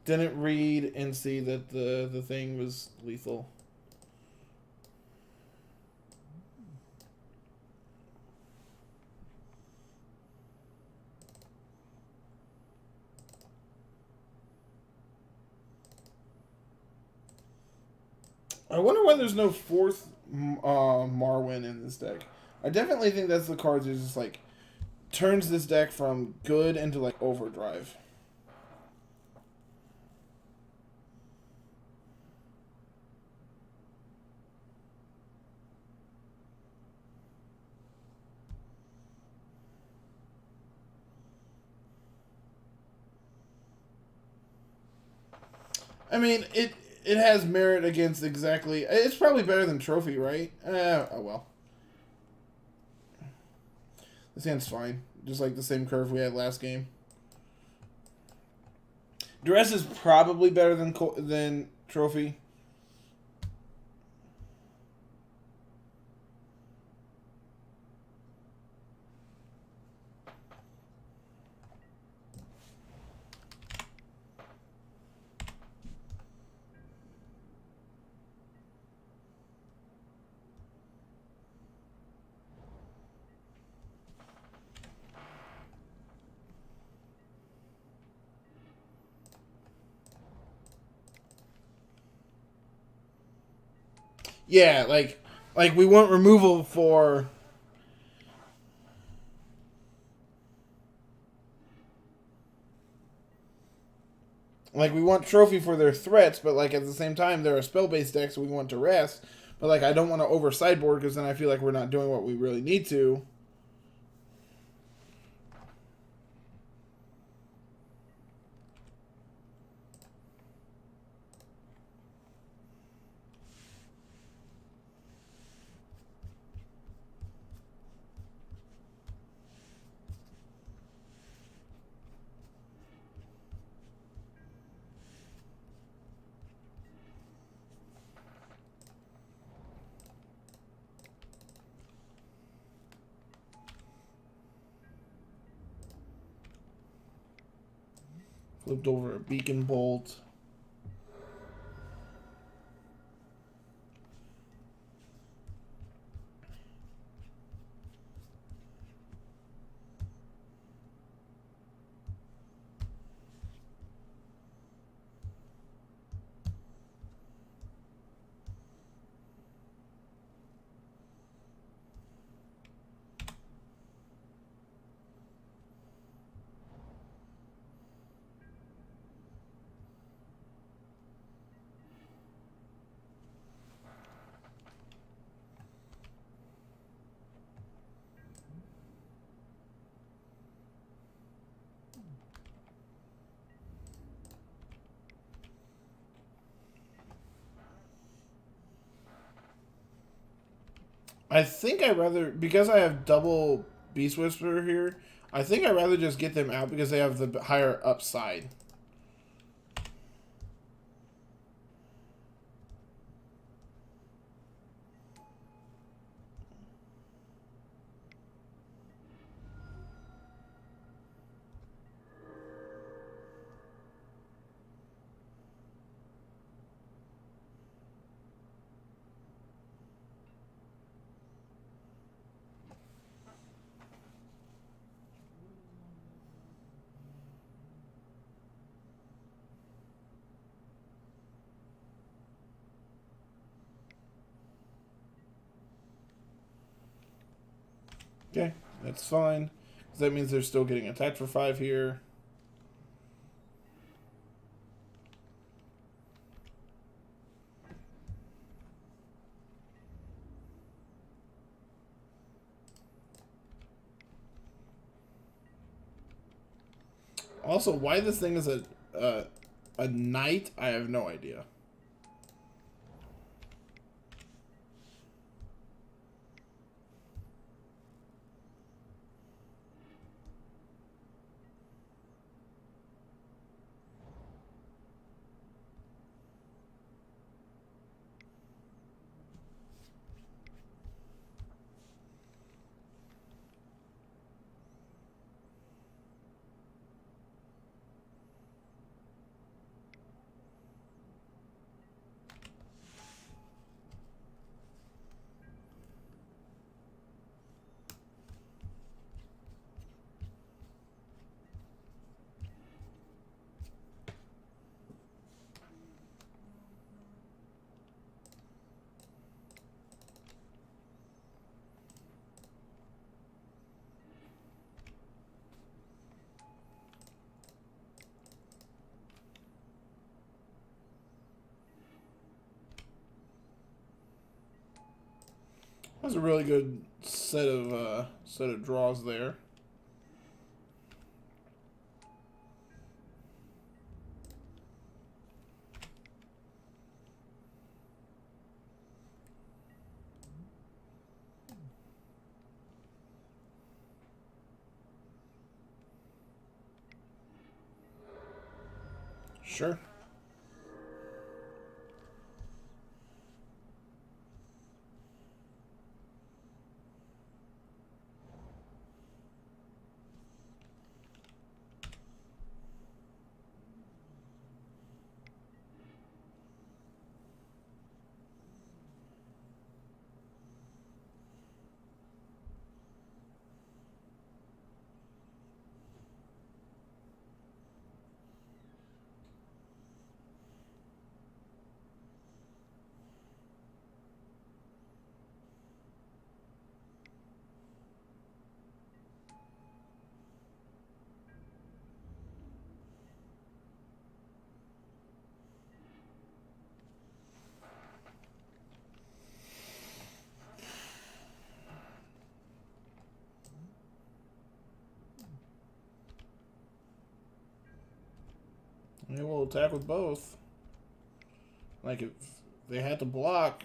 Didn't read and see that the thing was lethal. I wonder why there's no 4th Marwyn in this deck. I definitely think that's the card that just like turns this deck from good into like overdrive. I mean, it has merit against exactly. It's probably better than Trophy, right? Oh well. This hand's fine. Just like the same curve we had last game. Dress is probably better than Trophy. Yeah, like we want removal for. Like, we want Trophy for their threats, but, like, at the same time, they're a spell-based deck, so we want to rest. But, like, I don't want to over-sideboard, because then I feel like we're not doing what we really need to. Flipped over a Beacon Bolt. I think I'd rather, because I have double Beast Whisperer here, I think I'd rather just get them out because they have the higher upside. Okay, that's fine. 'Cause that means they're still getting attacked for 5 here. Also, why this thing is a knight, I have no idea. That's a really good set of draws there. Sure. They will attack with both. Like if they had to block.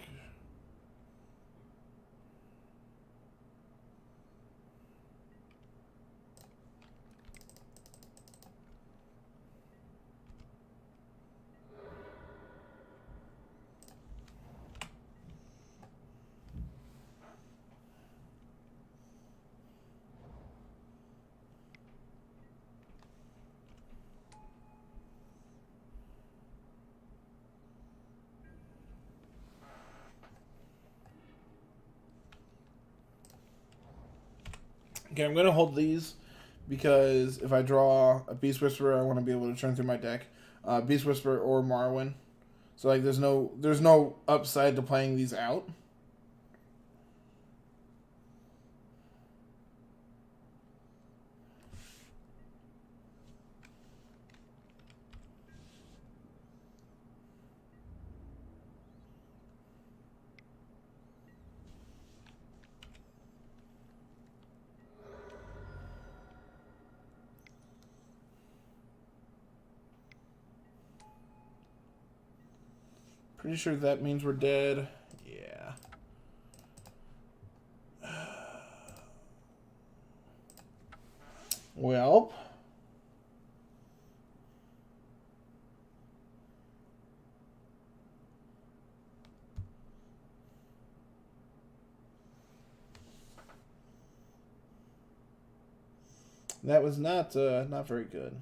Okay, I'm gonna hold these because if I draw a Beast Whisperer, I want to be able to turn through my deck, Beast Whisperer or Marwyn. So like, there's no upside to playing these out. Pretty sure that means we're dead. Yeah. Well. That was not very good.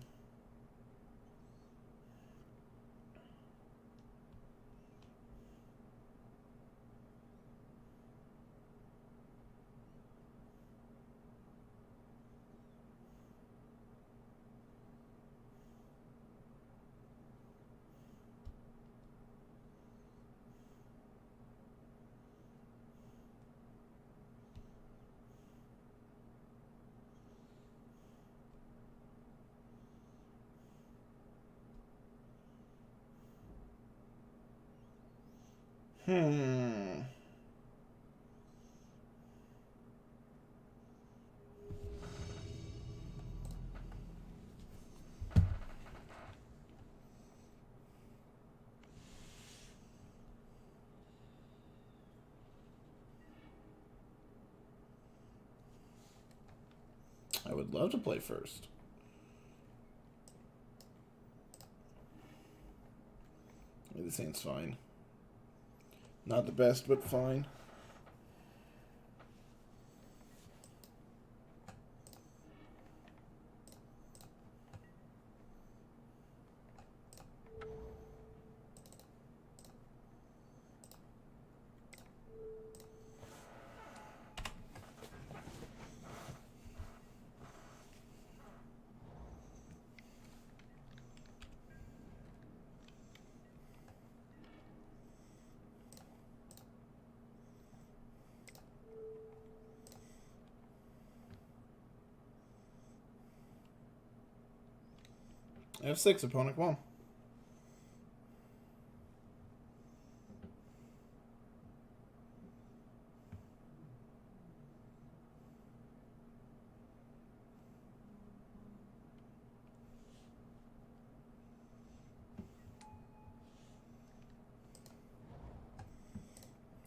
Hmm. would love to play first. This hand's fine. Not the best, but fine. F6, opponent 1.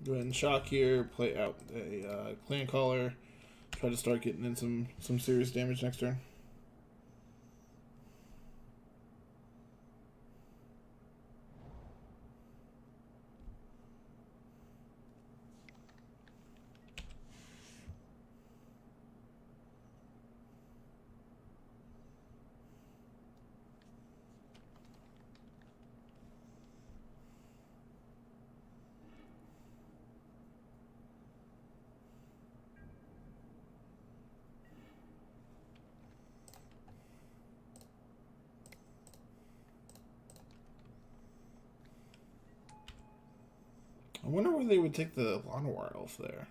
Go ahead and shock here, play out a clan caller, try to start getting in some serious damage next turn. I wonder where they would take the Llanowar Elf there.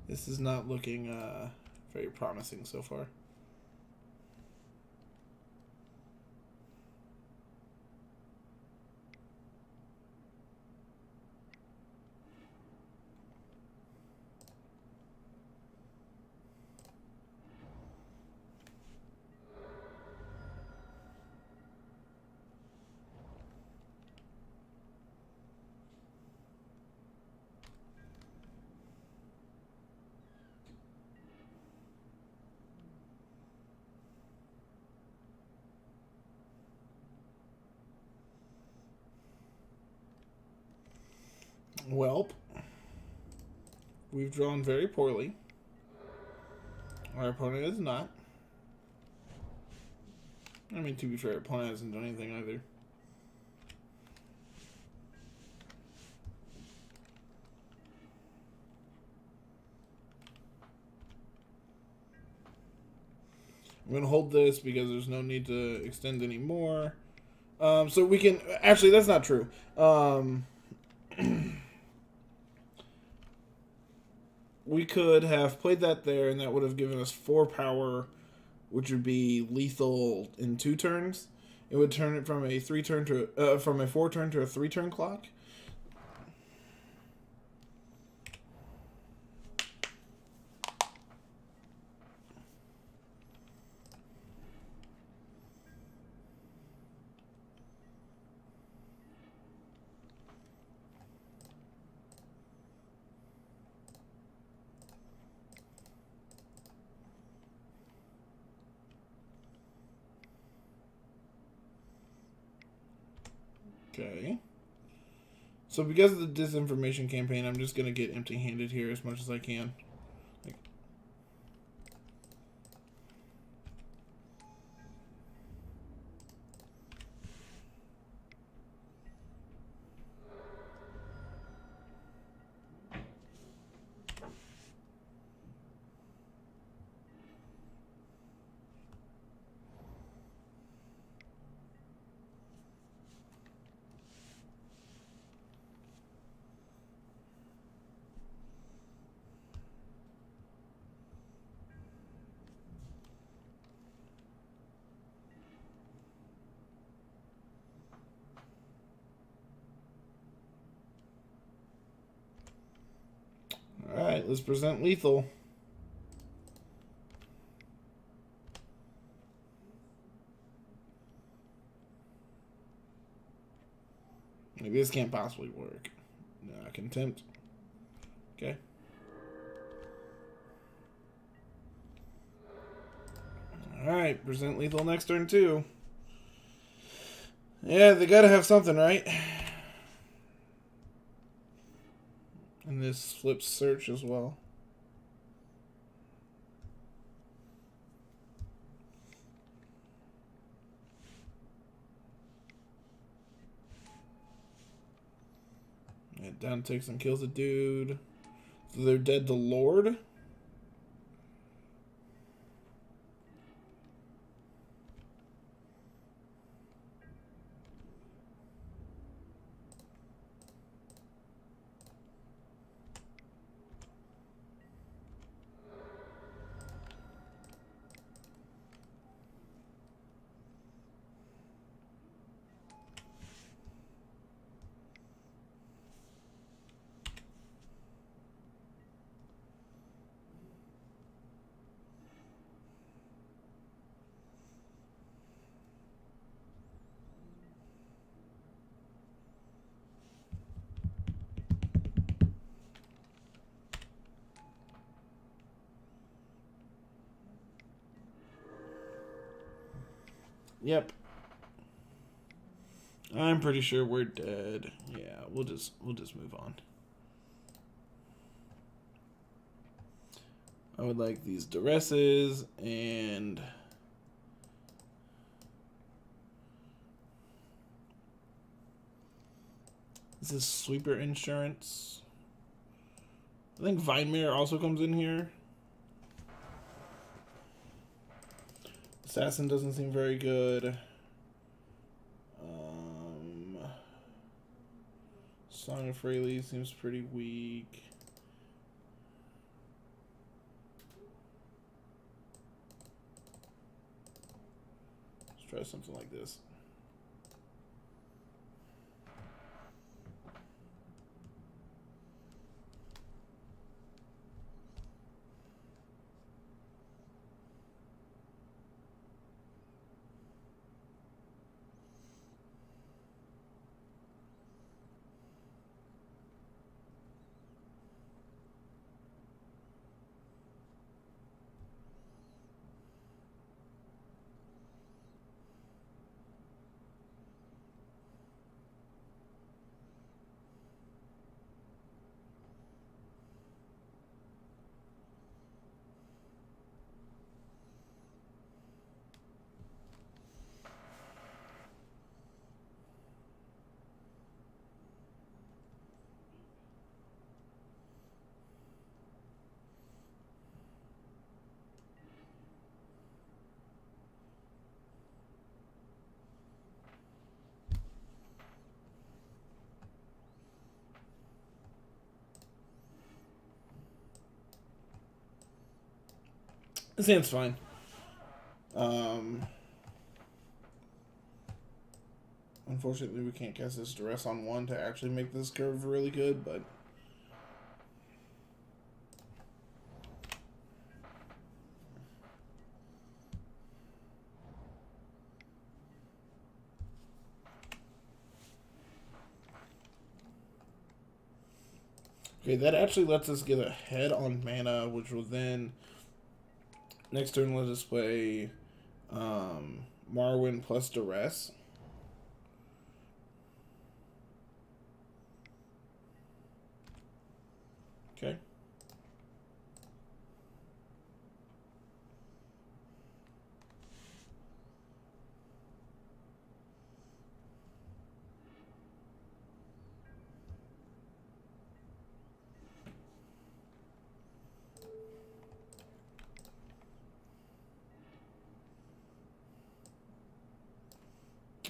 This is not looking very promising so far. Welp, we've drawn very poorly. Our opponent is not. I mean, to be fair, opponent hasn't done anything either. I'm going to hold this because there's no need to extend anymore. So we can... Actually, that's not true. We could have played that there, and that would have given us 4 power, which would be lethal in 2 turns. It would turn it from a 3-turn to from a 4-turn to a 3-turn clock. Okay. So because of the disinformation campaign, I'm just going to get empty-handed here as much as I can. Alright, let's present lethal. Maybe this can't possibly work. Contempt. Okay. Alright, present lethal next turn too. Yeah, they gotta have something, right? And this flips search as well. And down takes and kills a dude. So they're dead to Lord. Yep. I'm pretty sure we're dead. Yeah, we'll just move on. I would like these duresses and this is sweeper insurance. I think Vinemare also comes in here. Assassin doesn't seem very good. Song of Fraley seems pretty weak. Let's try something like this. This hand's fine. Unfortunately, we can't cast this duress on one to actually make this curve really good, but okay, that actually lets us get ahead on mana, which will then next turn let us play Marwyn plus duress. Okay.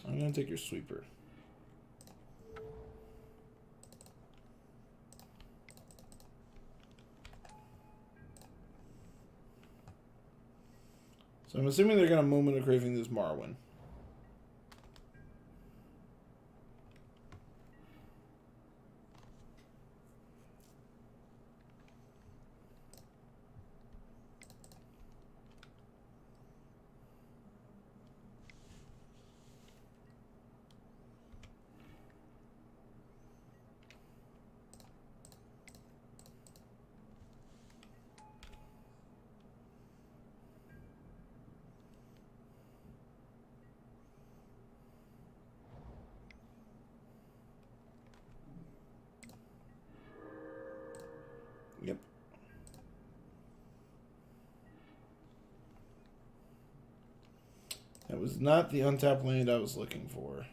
I'm going to take your sweeper. So I'm assuming they're going to Moment of Craving this Marwyn. Yep. That was not the untapped land I was looking for.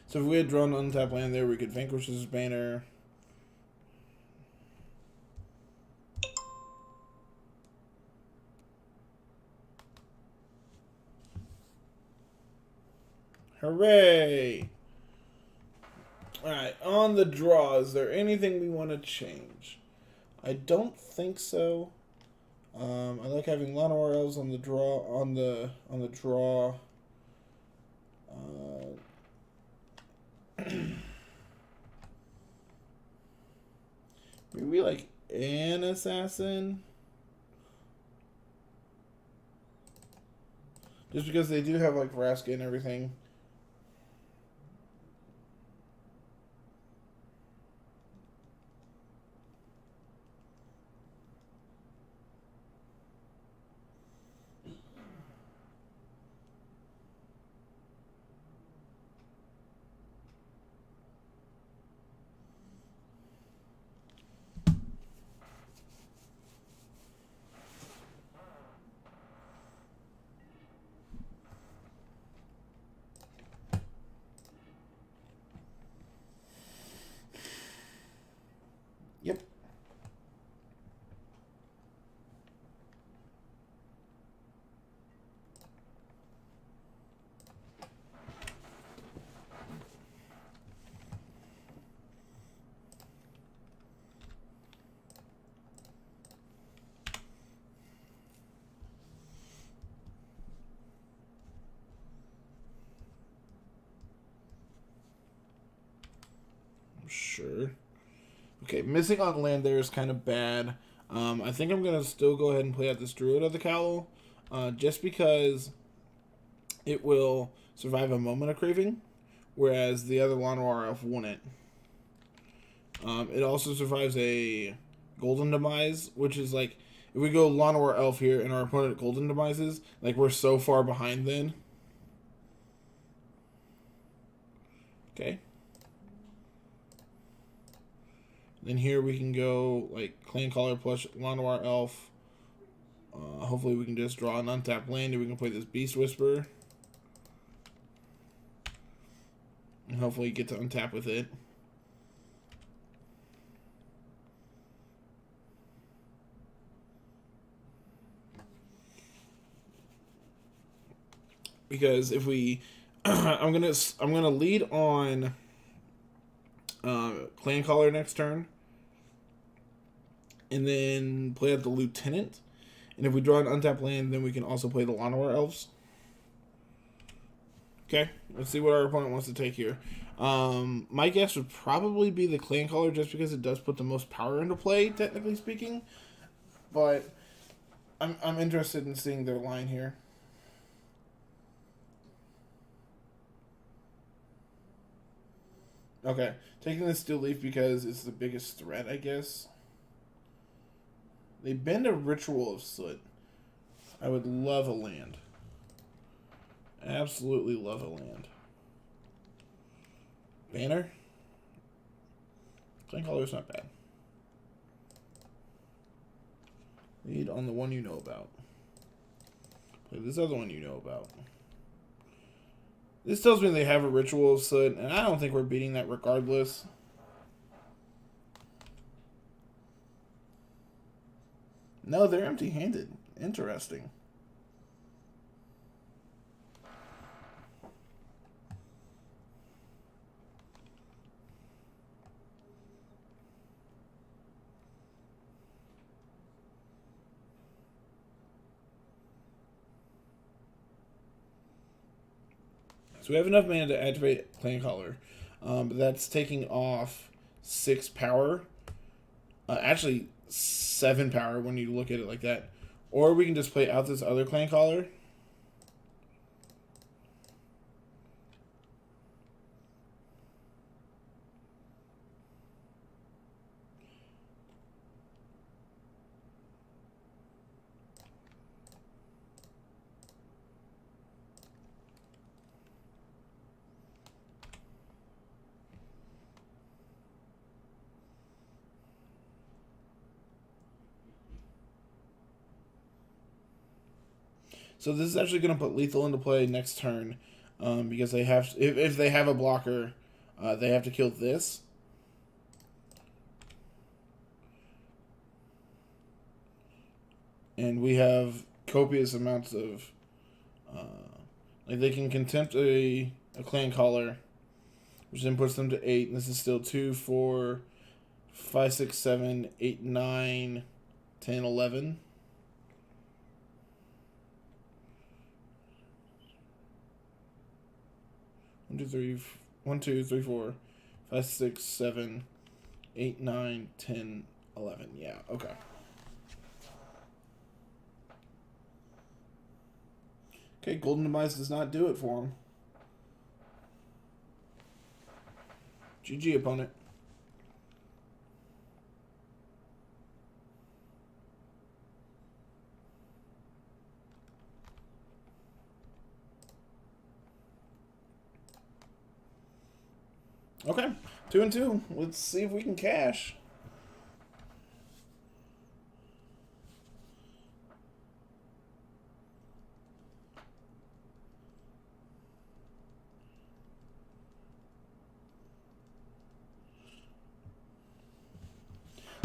So if we had drawn untapped land there, we could vanquish his banner. Hooray! Alright, on the draw, is there anything we want to change? I don't think so. I like having Llanowar Elves on the draw. On the draw. Maybe like an assassin, just because they do have like Vraska and everything. Yep. Sure. Okay, missing on land there is kind of bad. I think I'm gonna still go ahead and play out this Druid of the Cowl, just because it will survive a moment of craving, whereas the other Llanowar Elf wouldn't. It also survives a Golden Demise, which is like, if we go Llanowar Elf here and our opponent Golden Demises, like we're so far behind then. Okay. Then here we can go like Clan Caller plus Llanowar Elf. Hopefully we can just draw an untapped land and we can play this Beast Whisperer. And hopefully get to untap with it. Because if we, I'm gonna lead on Clan Caller next turn, and then play out the Lieutenant. And if we draw an untapped land, then we can also play the Llanowar Elves. Okay, let's see what our opponent wants to take here. My guess would probably be the Clan Caller, just because it does put the most power into play, technically speaking. But I'm interested in seeing their line here. Okay, taking the Steel Leaf because it's the biggest threat, I guess. They bend a Ritual of Soot. I would love a land. Absolutely love a land. Banner? Clan Caller's not bad. Lead on the one you know about. Play this other one you know about. This tells me they have a Ritual of Soot, and I don't think we're beating that regardless. No, they're empty-handed. Interesting. So we have enough mana to activate Clan Caller. But that's taking off 6 power. Actually, 7 power when you look at it like that. Or we can just play out this other Clan Caller. So this is actually going to put lethal into play next turn, because they have if they have a blocker, they have to kill this. And we have copious amounts of, like they can contempt a clan caller, which then puts them to 8. And this is still 2, 4, 5, 6, 7, 8, 9, 10, 11. 1, 2, 3, 4, 5, 6, 7, 8, 9, 10, 11. Yeah, okay. Okay, Golden Demise does not do it for him. GG, opponent. Okay, 2 and 2. Let's see if we can cash.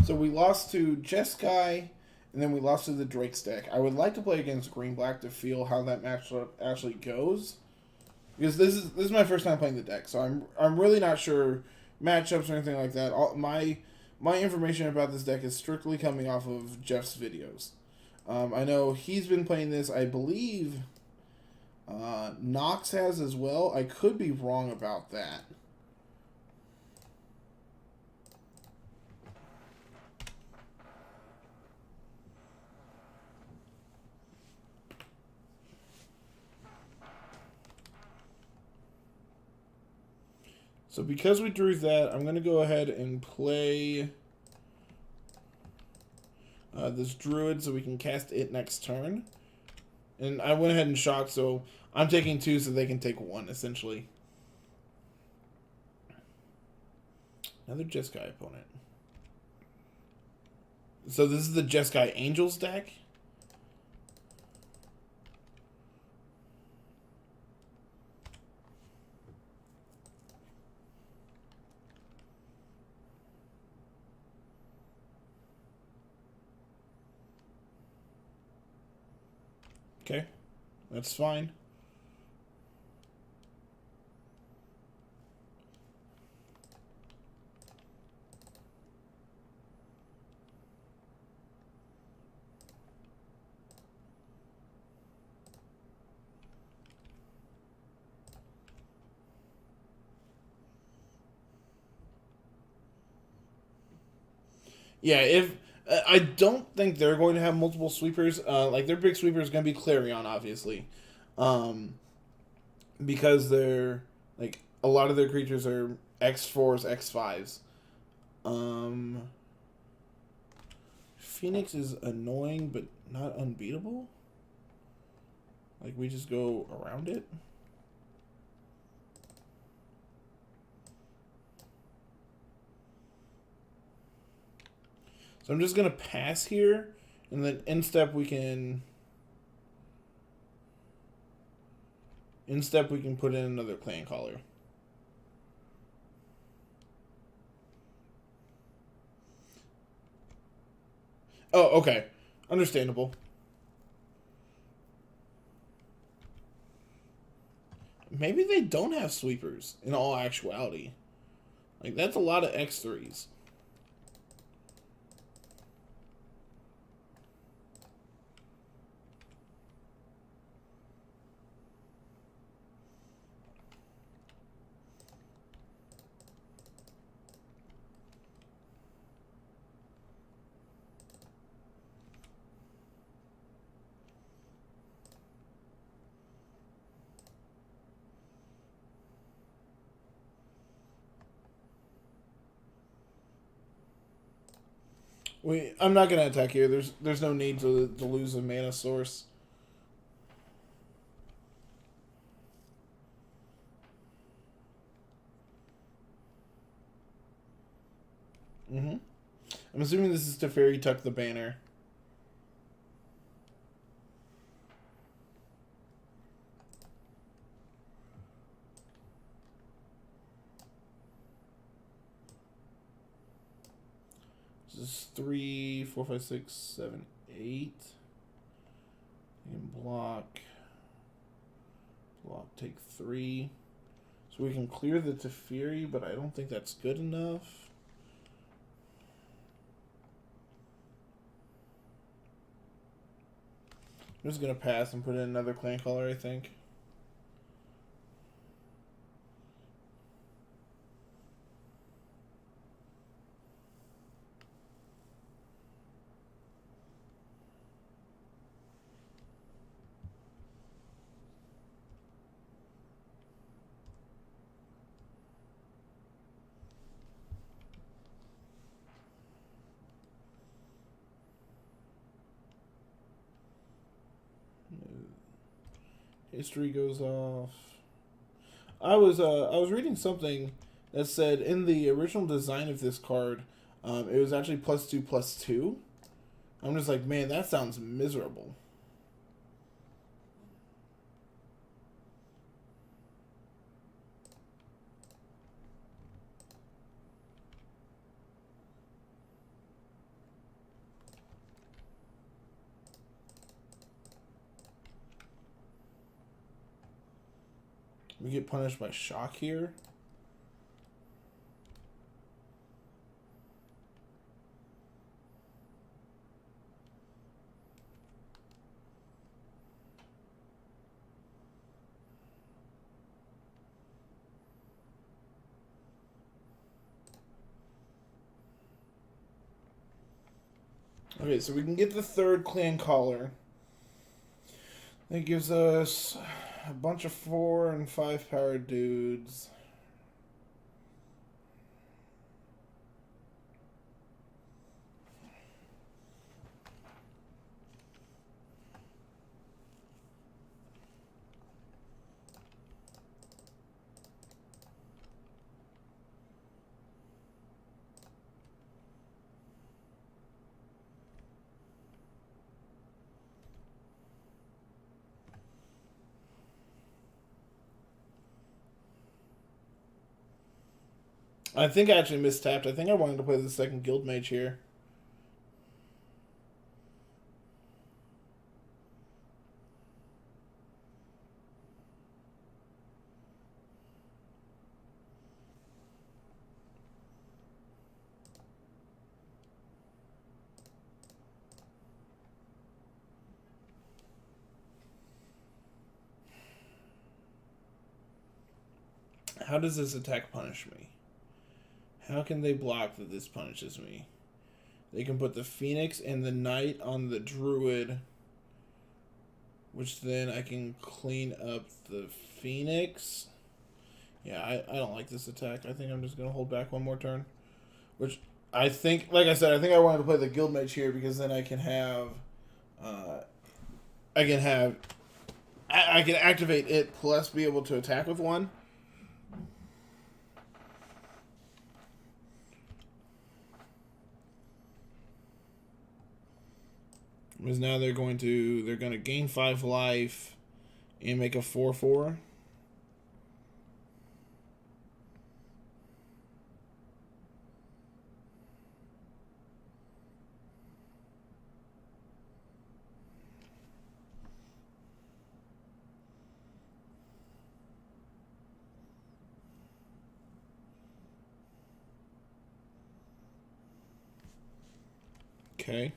So we lost to Jeskai, and then we lost to the Drake's deck. I would like to play against Green Black to feel how that matchup actually goes, because this is my first time playing the deck, so I'm really not sure matchups or anything like that. My information about this deck is strictly coming off of Jeff's videos. I know he's been playing this. I believe Nox has as well. I could be wrong about that. So because we drew that, I'm going to go ahead and play this Druid so we can cast it next turn. And I went ahead and shocked, so I'm taking 2 so they can take 1, essentially. Another Jeskai opponent. So this is the Jeskai Angels deck. Okay, that's fine. Yeah, if I don't think they're going to have multiple sweepers. Like their big sweeper is going to be Clarion, obviously, because they're like a lot of their creatures are X4s, X5s. Phoenix is annoying, but not unbeatable. Like we just go around it. So I'm just going to pass here, and then instep we can put in another clan caller. Oh, okay. Understandable. Maybe they don't have sweepers in all actuality. Like that's a lot of X3s. I'm not gonna attack here. There's no need to lose a mana source. I'm assuming this is to Fairy Tuck the Banner. is 3, 4, 5, 6, 7, 8. You can block. Block, take 3. So we can clear the Teferi, but I don't think that's good enough. I'm just going to pass and put in another clan color, I think. History goes off. I was reading something that said in the original design of this card, it was actually +2/+2. I'm just like, man, that sounds miserable. We get punished by shock here. Okay, so we can get the third clan collar. That gives us a bunch of 4 and 5 power dudes. I think I actually mistapped. I think I wanted to play the second guild mage here. How does this attack punish me? How can they block that this punishes me? They can put the Phoenix and the Knight on the Druid, which then I can clean up the Phoenix. Yeah, I don't like this attack. I think I'm just going to hold back one more turn. Which I think, like I said, I think I wanted to play the Guild Mage here because then I can have... I can activate it plus be able to attack with one. Because now they're going to gain 5 life and make a 4/4. Okay.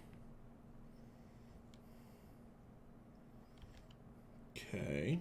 Okay.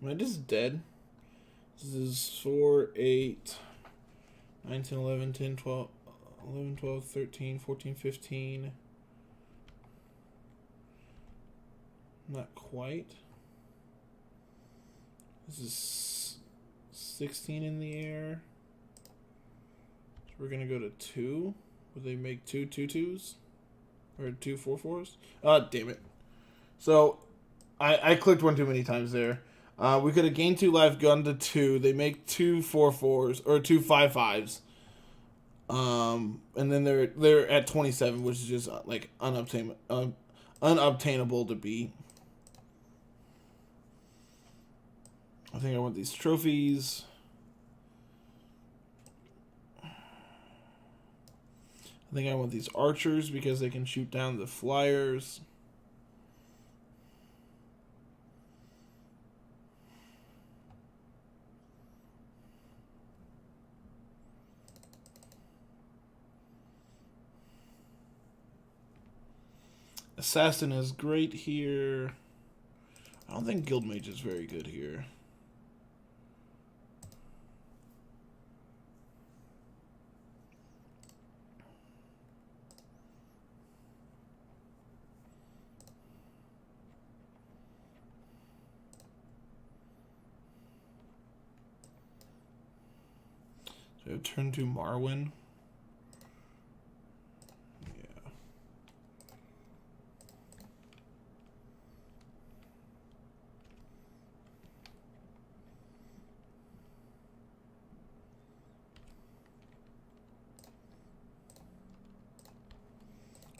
Am I just dead? This is 4, 8, 9, 10, 11, 10, 12, 11, 12, 13, 14, 15. Not quite. This is 16 in the air. So we're going to go to 2. Would they make 2 2-2s? Or 2 4-4s? Damn it. So, I clicked one too many times there. We could have gained 2 life, gone to 2. They make 2 4-4s, or 2 5-5s. And then they're at 27, which is just like unobtainable to beat. I think I want these trophies. I think I want these archers because they can shoot down the flyers. Assassin is great here. I don't think Guildmage is very good here. So I have turn to Marwyn.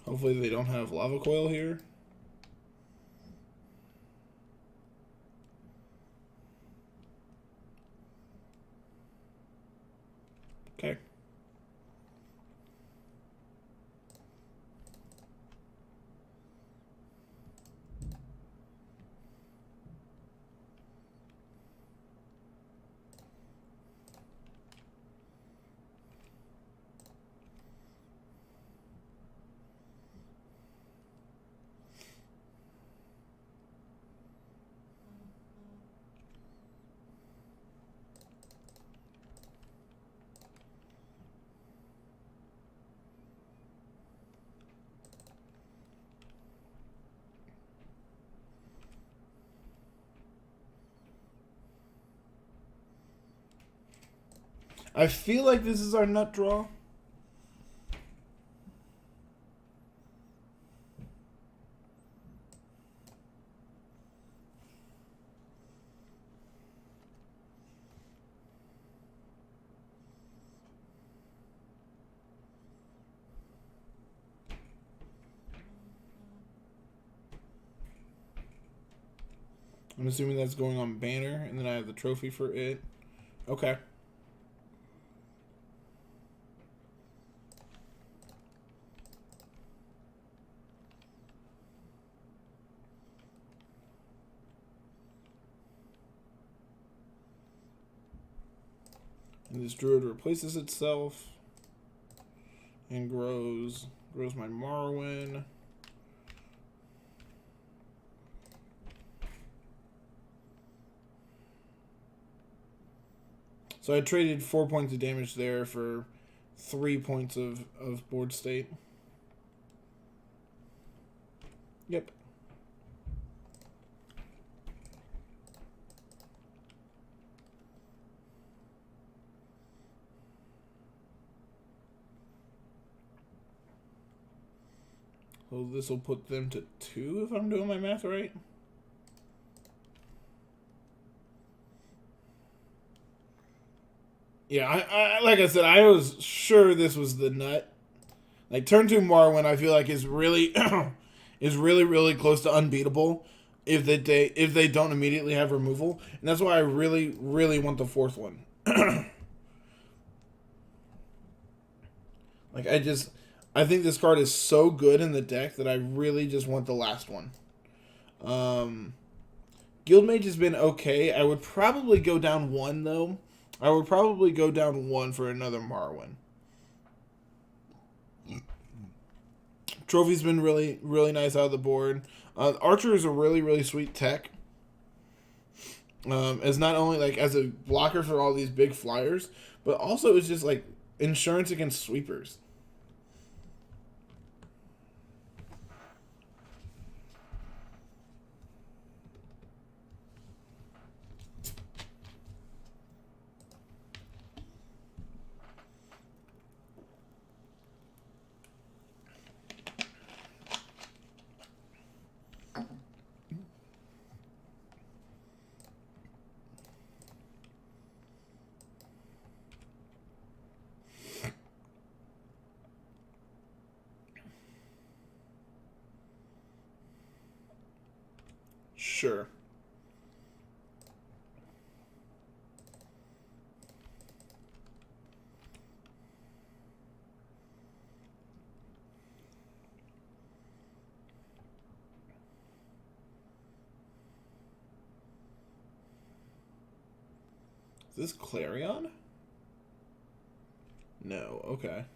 Hopefully they don't have lava coil here. Okay. I feel like this is our nut draw. I'm assuming that's going on banner, and then I have the trophy for it. Okay. And this druid replaces itself and grows my Marwyn. So I traded 4 points of damage there for 3 points of board state. Yep. So this will put them to 2 if I'm doing my math right. Yeah, I like I said, I was sure this was the nut. Like turn 2 Marwyn, I feel like is really really close to unbeatable if they don't immediately have removal, and that's why I really want the 4th one. Like I think this card is so good in the deck that I really just want the last one. Guildmage has been okay. I would probably go down 1 though. I would probably go down 1 for another Marwyn. Trophy's been really nice out of the board. Archer is a really sweet tech. As not only like as a blocker for all these big flyers, but also it's just like insurance against sweepers. Sure. Is this Clarion? No, okay.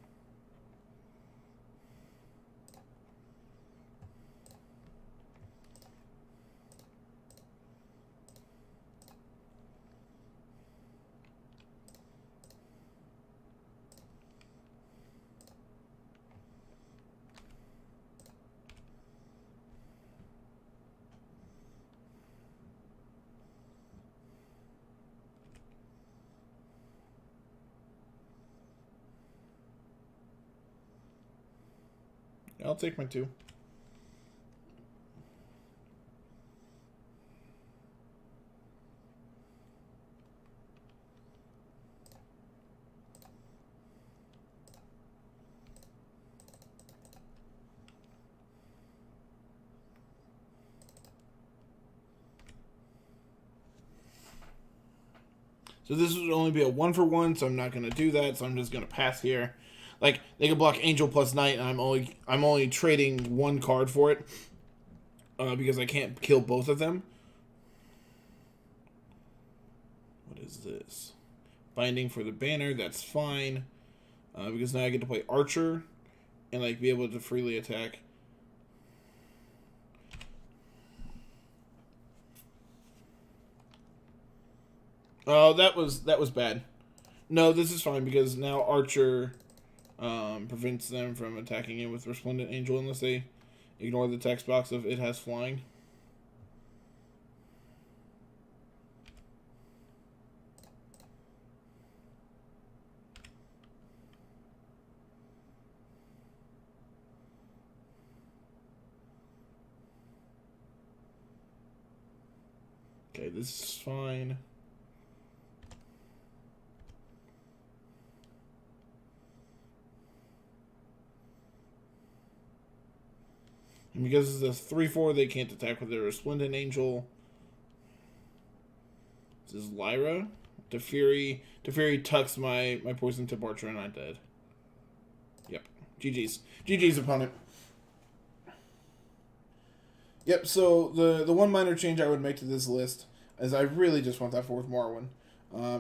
I'll take my 2. So this would only be a 1-for-1, so I'm not going to do that. So I'm just going to pass here. Like, they can block Angel plus Knight, and I'm only trading 1 card for it because I can't kill both of them. What is this? Binding for the banner. That's fine because now I get to play Archer and like be able to freely attack. Oh, that was bad. No, this is fine because now Archer prevents them from attacking it with Resplendent Angel unless they ignore the text box of it has flying. Okay, this is fine. And because it's a 3/4, they can't attack with their Resplendent Angel. This is Lyra. Teferi tucks my poison tip Archer and I'm dead. Yep. GG's. GG's opponent. Yep, so the one minor change I would make to this list is I really just want that 4th Marwyn.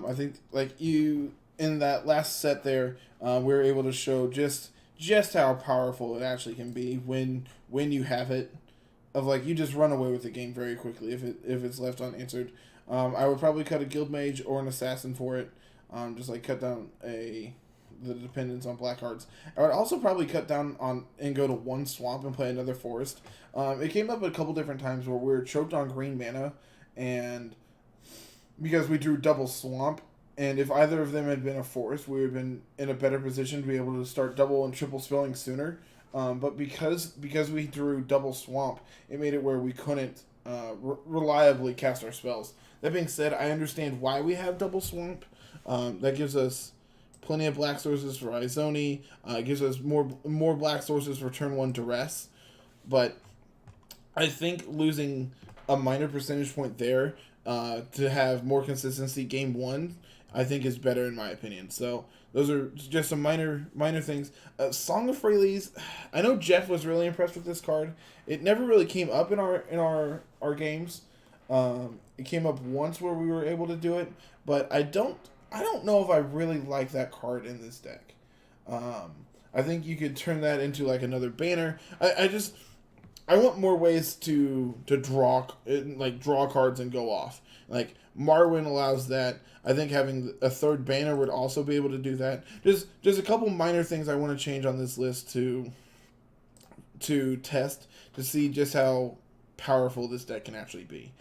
I think like you in that last set there, we were able to show just how powerful it actually can be when you have it. Of like you just run away with the game very quickly if it's left unanswered. I would probably cut a guild mage or an assassin for it. Just like cut down the dependence on black cards. I would also probably cut down on and go to 1 swamp and play another forest. It came up a couple different times where we were choked on green mana, and because we drew double swamp, and if either of them had been a forest, we would have been in a better position to be able to start double and triple spelling sooner. But because we drew double swamp, it made it where we couldn't reliably cast our spells. That being said, I understand why we have double swamp. That gives us plenty of black sources for Izoni. It gives us more black sources for turn 1 duress. But I think losing a minor percentage point there to have more consistency game 1, I think is better in my opinion. So those are just some minor things. Song of Freyalise, I know Jeff was really impressed with this card. It never really came up in our games. It came up once where we were able to do it, but I don't know if I really like that card in this deck. I think you could turn that into like another banner. I want more ways to draw cards and go off. Like Marwyn allows that. I think having a 3rd banner would also be able to do that. Just a couple minor things I want to change on this list to test to see just how powerful this deck can actually be.